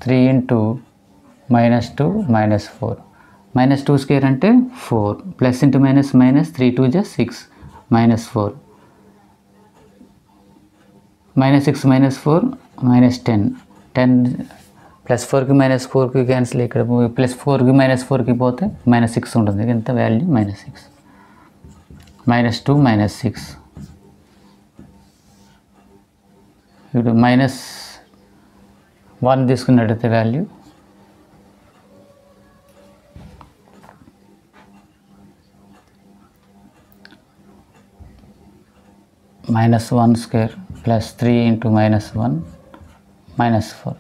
3 into -2 -4. -2 square అంటే 4 ప్లస్ ఇంటూ మైనస్ 3 2 జా 6 -4 -6 -4 -10 10 +4కి -4కి క్యాన్సిల్, ఇక్కడ +4కి -4కి పోతే -6 ఉంటుంది, ఎంత వాల్యూ -6, -2 -6, ఇప్పుడు -1 తీసుకున్నట్టయితే value -1 square plus 3 into -1 -4,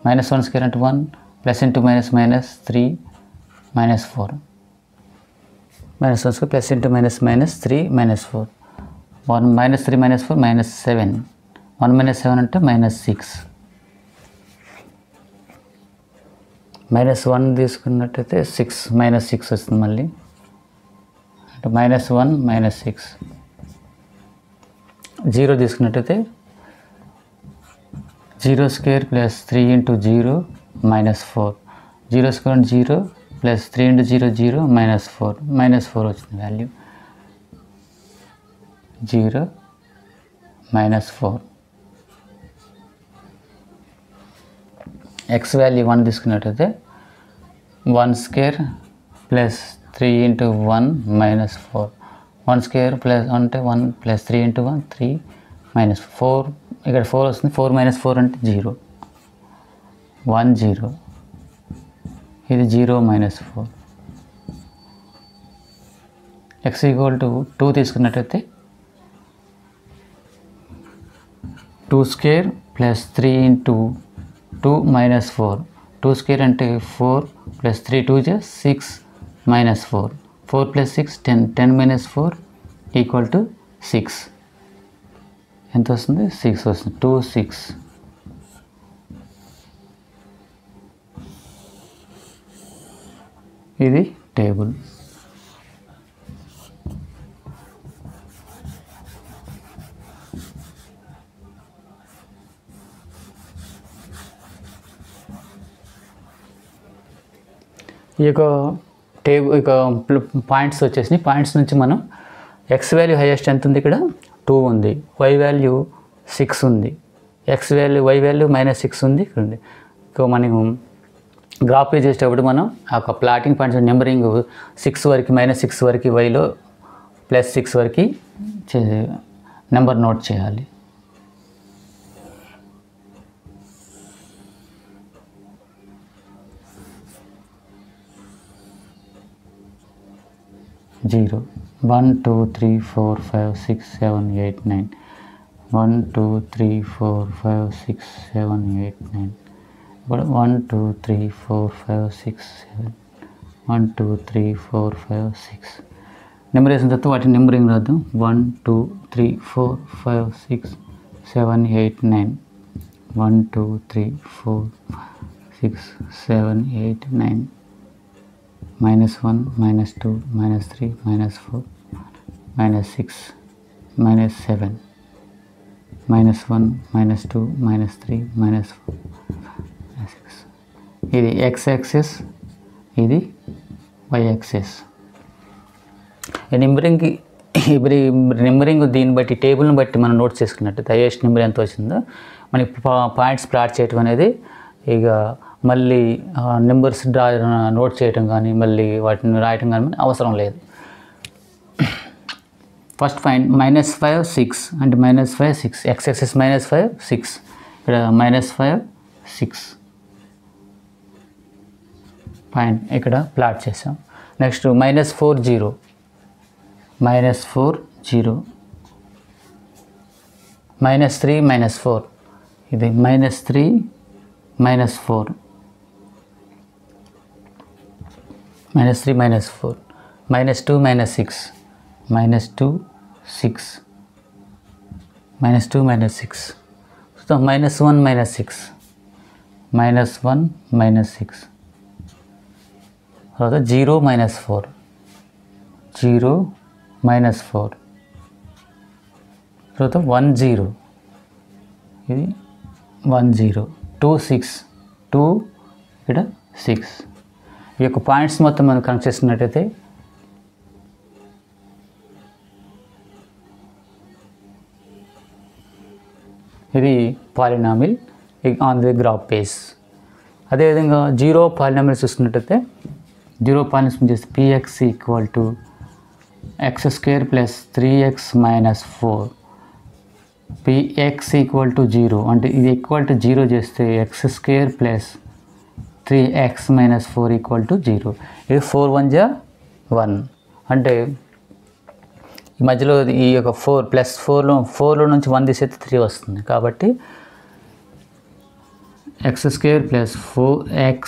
-1 square అంటే 1 plus into minus minus 3 -4, -1 square plus into minus 3 -4, 1 -3 -4 -7, 1 -7 అంటే -6, -1 తీసుకున్నట్టయితే 6 -6 వస్తుంది మళ్ళీ, అంటే -1 -6, 0 తీసుకున్నట్టయితే 0 స్క్వేర్ ప్లస్ 3 ఇంటూ 0 -4, 0 స్క్వేర్ అంటే 0 ప్లస్ 3 ఇంటూ 0 0 -4, -4 వచ్చింది వాల్యూ 0 -4. x వాల్యూ 1 తీసుకున్నట్టయితే 1 square plus 3 into 1 -4, 1 square plus అంటే 1 ప్లస్ 3 ఇంటూ 1 3 -4, ఇక్కడ 4 వస్తుంది, 4 -4 అంటే 0, 1 0, ఇది 0 -4. x ఈక్వల్ టు 2 తీసుకున్నట్టయితే 2 స్క్వేర్ ప్లస్ 3 ఇంటూ 2 -4, 2 స్క్వేర్ అంటే 4 ప్లస్ 3 2 6 -4, 4 ప్లస్ 6 10, 10 -4 ఈక్వల్ టు 6, ఎంత వస్తుంది 6 వస్తుంది, 2 6. ఇది టేబుల్. ఈ యొక్క టేబుల్ ఇక పాయింట్స్ వచ్చేసి, పాయింట్స్ నుంచి మనం x వాల్యూ హైయెస్ట్ ఎంత ఉంది, ఇక్కడ 2 ఉంది, y వాల్యూ 6 ఉంది, y వాల్యూ -6 ఉంది, ఇక్కడ ఉంది. ఇక మనం గ్రాఫ్ చేసేటప్పుడు మనం ఆ యొక్క ప్లాటింగ్ పాయింట్స్ నెంబరింగ్ 6 వరకు -6 వరకు వైలో +6 వరకు నెంబర్ నోట్ చేయాలి. జీరో 1 2 3 4 5 6 7 8 9, 1 2 3 4 5 6 7 8 9, ఇప్పుడు 1 2 3 4 5 6 7, 1 2 3 4 5 6 నెంబర్ వేసిన తర్వాత వాటి నెంబరింగ్ రాద్దాం. 1 2 3 4 5 6 7 8 9, 1 2 3 4 6 7 8 9, -1 -2 -3 -4 -6 -7, -1 -2 -3 -4 -6. ఇది x యాక్సిస్, ఇది y యాక్సిస్. ఈ నెంబరింగ్ దీన్ని బట్టి టేబుల్ని బట్టి మనం నోట్ చేసుకున్నట్టు హైయెస్ట్ నెంబర్ ఎంత వచ్చిందో మనకి పాయింట్స్ ప్లాట్ చేయటం అనేది, ఇక మళ్ళీ నెంబర్స్ నోట్ చేయటం కానీ మళ్ళీ వాటిని రాయటం కానీ అవసరం లేదు. ఫస్ట్ పాయింట్ -5 6 అంటే -5 6, x యాక్సిస్ -5 6, ఇక్కడ -5 6 పాయింట్ ఇక్కడ ప్లాట్ చేసాం. నెక్స్ట్ -4 0, -4 0, -3 -4, ఇది -3 -4, -3 -4, -2 -6, -2 6, -2 -6, సో -1 -6, -1 -6, తర్వాత 0 -4, 0 -4, తర్వాత 1 0, ఇది 1 0, 2 6, 2 ఇక్కడ 6. ఈ యొక్క పాయింట్స్ మొత్తం మనం కనెక్ట్ చేస్తున్నట్టయితే ఇది polynomial on the graph base. అదేవిధంగా జీరో పాలినామియల్స్ చూసుకున్నట్టయితే జీరో పాలినామిల్స్ చేస్తే px equal to x square plus 3x minus 4 px equal to 0 అంటే ఇది ఈక్వల్ టు 0 చేస్తే X square plus 3x minus 4 equal to 0. ఇది 4 1 జా 1 అంటే ఈ మధ్యలో ఈ యొక్క 4 ప్లస్ 4లో నుంచి 1 తీసేస్తే 3 వస్తుంది. కాబట్టి X square plus 4x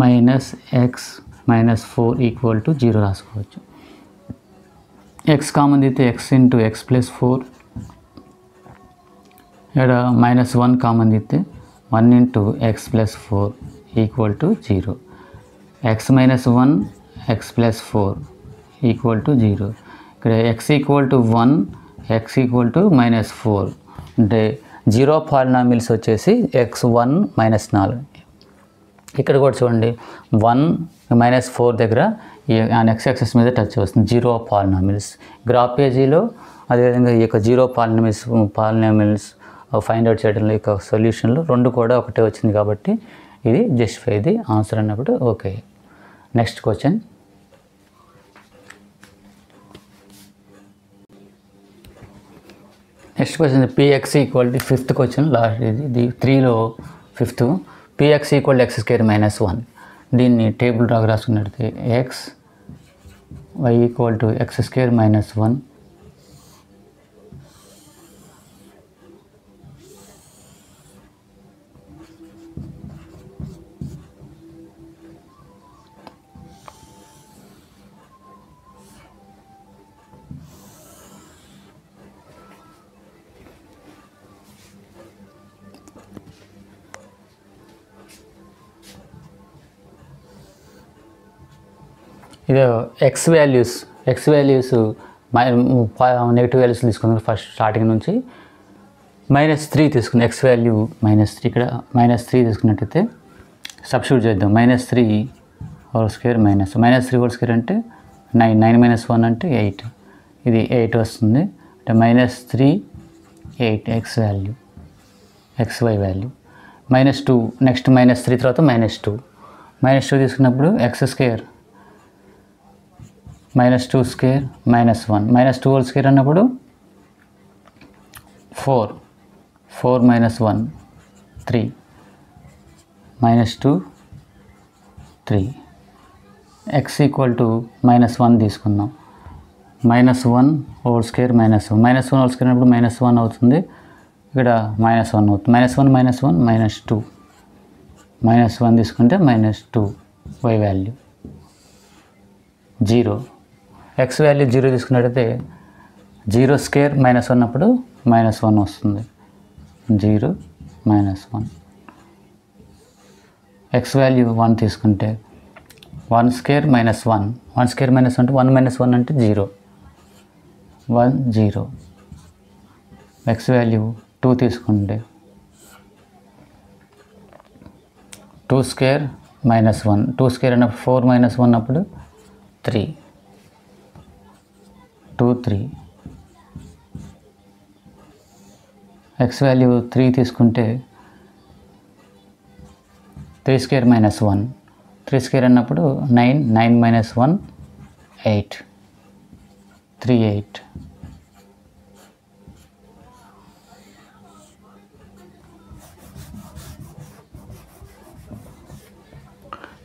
minus 4 equal to 0 రాసుకోవచ్చు. ఎక్స్ కామన్ అయితే ఎక్స్ ఇంటూ ఎక్స్ ప్లస్ 4, ఇక్కడ -1 కామన్ అయితే 1 into X plus 4 equal to 0. X minus 1 X plus 4 equal to 0. ఇక్కడ X equal to 1 X equal to -4 అంటే zero polynomials వచ్చేసి x1 -4. ఇక్కడ కూడా చూడండి 1 -4 దగ్గర ఈ నెక్స్ట్ యాక్సిస్ మీద టచ్ వస్తుంది జీరో పాలినామిల్స్. గ్రాఫ్ పేజీలో అదేవిధంగా ఈ యొక్క జీరో పాలినామిల్స్ ఫైండ్ అవుట్ చేయడంలో యొక్క సొల్యూషన్లో రెండు కూడా ఒకటే వచ్చింది కాబట్టి ఇది జస్టిఫై ది ఆన్సర్ అన్నప్పుడు okay. Next question px equal to fifth question last ఇది 3లో fifth. px equal to x square minus 1. దీన్ని టేబుల్ రాసుకున్నట్లయితే x y equal to x square minus 1 ఇది ఎక్స్ వాల్యూస్ నెగిటివ్ వాల్యూస్ తీసుకున్నాం. First starting నుంచి -3 తీసుకున్నాం. X value -3, ఇక్కడ -3 తీసుకున్నట్టయితే సబ్స్టిట్యూట్ చేద్దాం. -3 హోల్ స్క్వేర్ -3 హోల్ స్క్వేర్ అంటే 9 -1 అంటే 8. ఇది 8 వస్తుంది. అంటే -3 8 X value xy value. -2 next -3 తర్వాత -2 తీసుకున్నప్పుడు x square -2 square -1 -2 whole square అన్నప్పుడు 4 -1 3 -2 3. ఎక్స్ ఈక్వల్ టు -1 తీసుకుందాం. -1 హోల్ స్క్వేర్ -1 హోల్ స్క్వేర్ అన్నప్పుడు -1 అవుతుంది. ఇక్కడ -1 అవుతుంది. -1 -1 తీసుకుంటే -2 y వాల్యూ 0. ఎక్స్ వాల్యూ 0 తీసుకున్నట్టయితే 0 స్క్వేర్ -1 అప్పుడు -1 వస్తుంది. 0 -1. ఎక్స్ వాల్యూ 1 తీసుకుంటే 1 స్క్వేర్ -1 అంటే 1 -1 అంటే 0 1 0. ఎక్స్ వాల్యూ 2 తీసుకుంటే 2 స్క్వేర్ -1 2 స్క్వేర్ అన్నప్పుడు 4 -1 అప్పుడు 3 2 3. ఎక్స్ వాల్యూ 3 తీసుకుంటే 3 స్క్వేర్ -1 3 స్క్వేర్ అన్నప్పుడు 9 -1 8 3 8.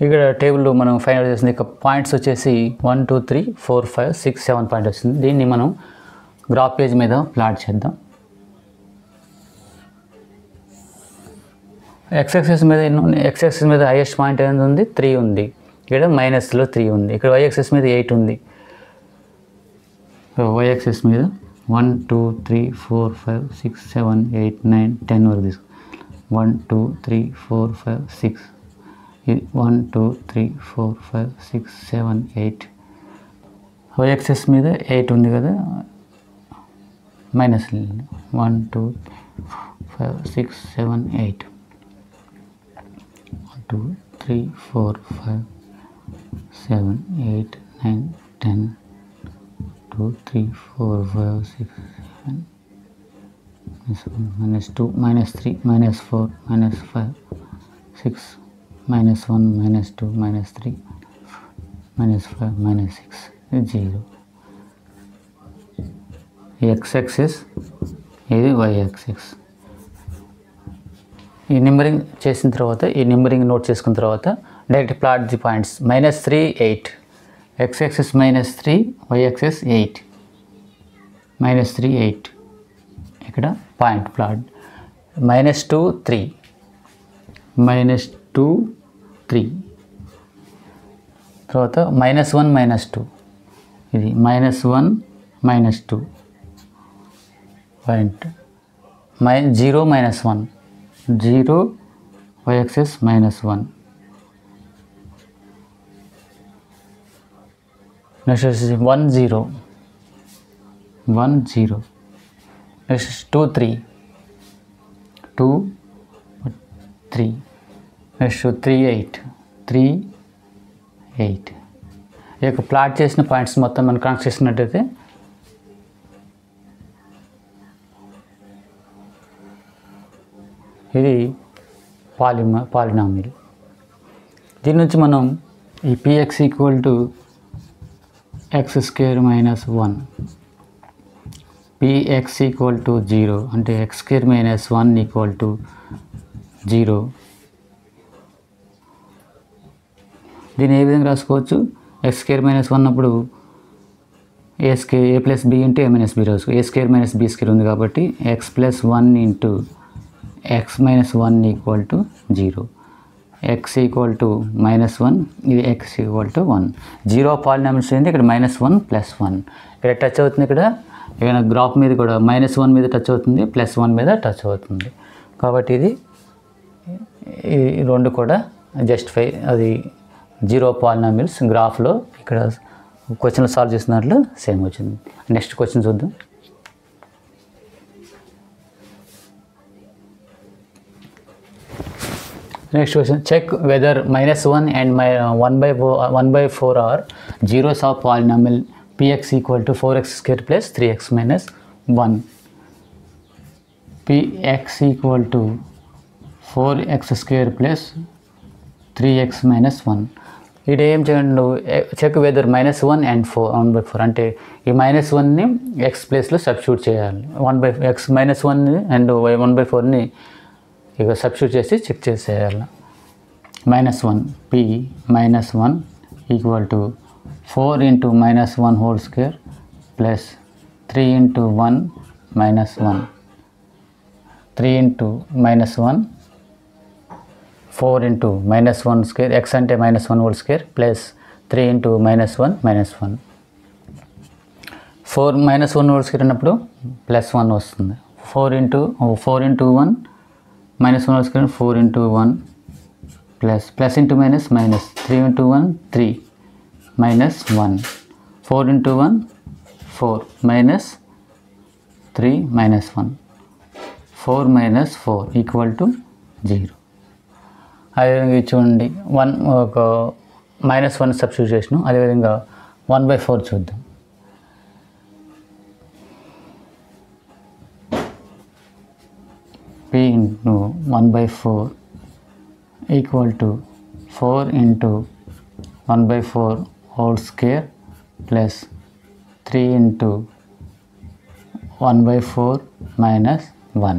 ఇక్కడ టేబుల్లో మనం ఫైండ్ అవుట్ చేసింది. ఇక పాయింట్స్ వచ్చేసి 1 2 3 4 5 6 7 పాయింట్ వస్తుంది. దీన్ని మనం గ్రాఫ్ పేజ్ మీద ప్లాట్ చేద్దాం. ఎక్స్ యాక్సిస్ మీద హైయెస్ట్ పాయింట్ ఏది ఉంది 3 ఉంది. ఇక్కడ -లో 3 ఉంది. ఇక్కడ y యాక్సిస్ మీద 8 ఉంది. y యాక్సిస్ మీద 1 2 3 4 5 6 7 8 9 10 వరకు తీసుకో. 1 2 3 4 5 6 1 2 3 4 5 6 7 8. y యాక్సిస్ మీద 8 ఉంది కదా, -1 2 5 6 7 8 1 2 3 4 5 7 8 9 10 2 3 4 5 6 7 -2 -3 -4 -5 6 -1 -2 -3 -5 -6 0. x యాక్సిస్, ఇది y యాక్సిస్. ఈ నెంబరింగ్ చేసిన తర్వాత, ఈ నెంబరింగ్ నోట్ చేసుకున్న తర్వాత direct plot the points. -3 8, x axis -3, y axis 8, -3 8. ఇక్కడ పాయింట్ ప్లాట్. -2 3, -2 3. తర్వాత -1 -2, ఇది -1 -2 పాయింట్. 0 -1, 0 y axis -1. నెక్స్ట్ వచ్చేసి 1 0, 1 0. నెక్స్ట్ 2 3, 2 3. నెక్స్ట్ 3 8, 3 8. ఈ యొక్క ప్లాట్ చేసిన పాయింట్స్ మొత్తం మనం కనెక్ట్ చేసినట్టయితే ఇది పాలినామిల్. దీని నుంచి మనం ఈ px = x² - 1, px = 0 అంటే x² - 1 = 0. దీన్ని ఏ విధంగా రాసుకోవచ్చు? x² - 1 అన్నప్పుడు a + b × a - b రాసుకో. a² - b² ఉంది కాబట్టి x + 1 × x - 1 = 0. x = -1, ఇది x = 1. 0 పాలినామిల్స్ ఏంటి? ఇక్కడ -1 + 1 ఇక్కడ టచ్ అవుతుంది. ఇక్కడ ఏదైనా గ్రాఫ్ మీద కూడా -1 మీద టచ్ అవుతుంది, +1 మీద టచ్ అవుతుంది. కాబట్టి ఇది ఈ రెండు కూడా జస్టిఫై, అది 0 పాలినామిల్స్ గ్రాఫ్లో ఇక్కడ క్వశ్చన్లో సాల్వ్ చేసిన దాంట్లో సేమ్ వచ్చింది. నెక్స్ట్ క్వశ్చన్ చూద్దాం. Next question, check whether -1 and 1/4 are zeros of polynomial px = 4x² + 3x - 1. px = 4x² + 3x - 1. ఇక్కడ ఏం చేయండి? చెక్ వెదర్ -1 and 1/4 అంటే ఈ -1ని x ప్లేస్లో సబ్స్టిట్యూట్ చేయాలి. x -1 అండ్ 1/4ని ఇక సబ్స్టిట్యూట్ చేసి చెక్ చేసేయాలి. -1 p -1 = 4 × -1 whole square plus 3 × 1 -1, 3 × -1, 4 × -1 square, x అంటే -1 whole square plus 3 × -1 -1. 4 -1 whole square అన్నప్పుడు +1 వస్తుంది. 4 × 1 -1 whole square 4 × 1 plus × -, -3 × 1 3 -1, 4 × 1 4 -3 -1, 4 4 = 0. అదేవిధంగా చూడండి 1 ఒక -1 సబ్స్టిట్యూట్ చేసినాం. అదేవిధంగా 1/4 చూద్దాం. p × 1/4 = 4 × 1/4 whole square plus 3 × 1/4 -1.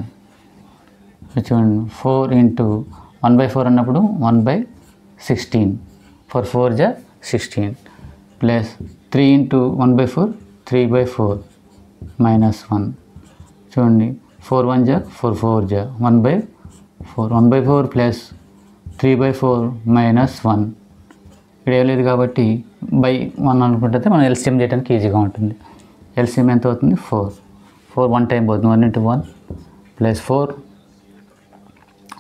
చూడండి 4 × 1/4 అన్నప్పుడు 1/16, 4 4 = 16 ప్లస్ 3 × 1/4 3/4 -1. చూడండి 4 1 = 4 4 = 1/4, 1/4 ప్లస్ 3/4 -1. ఇక్కడ ఏం లేదు కాబట్టి /1 అనుకుంటే మనం ఎల్సిఎం చేయడానికి ఈజీగా ఉంటుంది. ఎల్సిఎం ఎంత అవుతుంది? 4 1 టైం పోతుంది, 1 × 1 ప్లస్ 4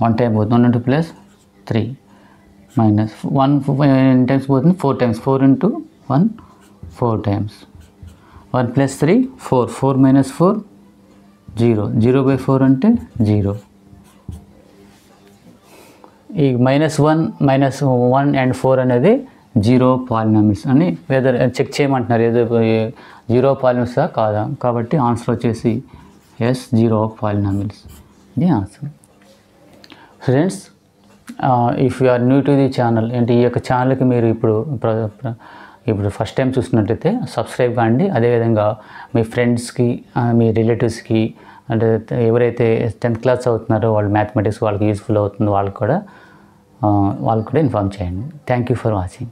1 టైం పోతుంది, 1 × ప్లస్ 3 మైనస్ 1 టైమ్స్ పోతుంది, 4 టైమ్స్, 4 × 1 4 టైమ్స్, 1 + 3 4, 4 - 4 0, 0/4 అంటే 0. ఈ -1 అండ్ 4 అనేది 0 పాలినామిల్స్ అని వెదర్ చెక్ చేయమంటున్నారు. ఏదో 0 పాలినామిల్సా కాదా? కాబట్టి ఆన్సర్ వచ్చేసి ఎస్ 0 పాలినామిల్స్. ఇది answer. Friends, if you are new to the channel అంటే ఈ యొక్క ఛానల్కి మీరు ఇప్పుడు ఫస్ట్ టైం చూస్తున్నట్టయితే సబ్స్క్రైబ్ కాండి. అదేవిధంగా మీ ఫ్రెండ్స్కి మీ రిలేటివ్స్కి అంటే ఎవరైతే 10th క్లాస్ చదువుతున్నారో వాళ్ళు మ్యాథమెటిక్స్ వాళ్ళకి యూస్ఫుల్ అవుతుంది వాళ్ళకు కూడా ఇన్ఫార్మ్ చేయండి. Thank you for watching.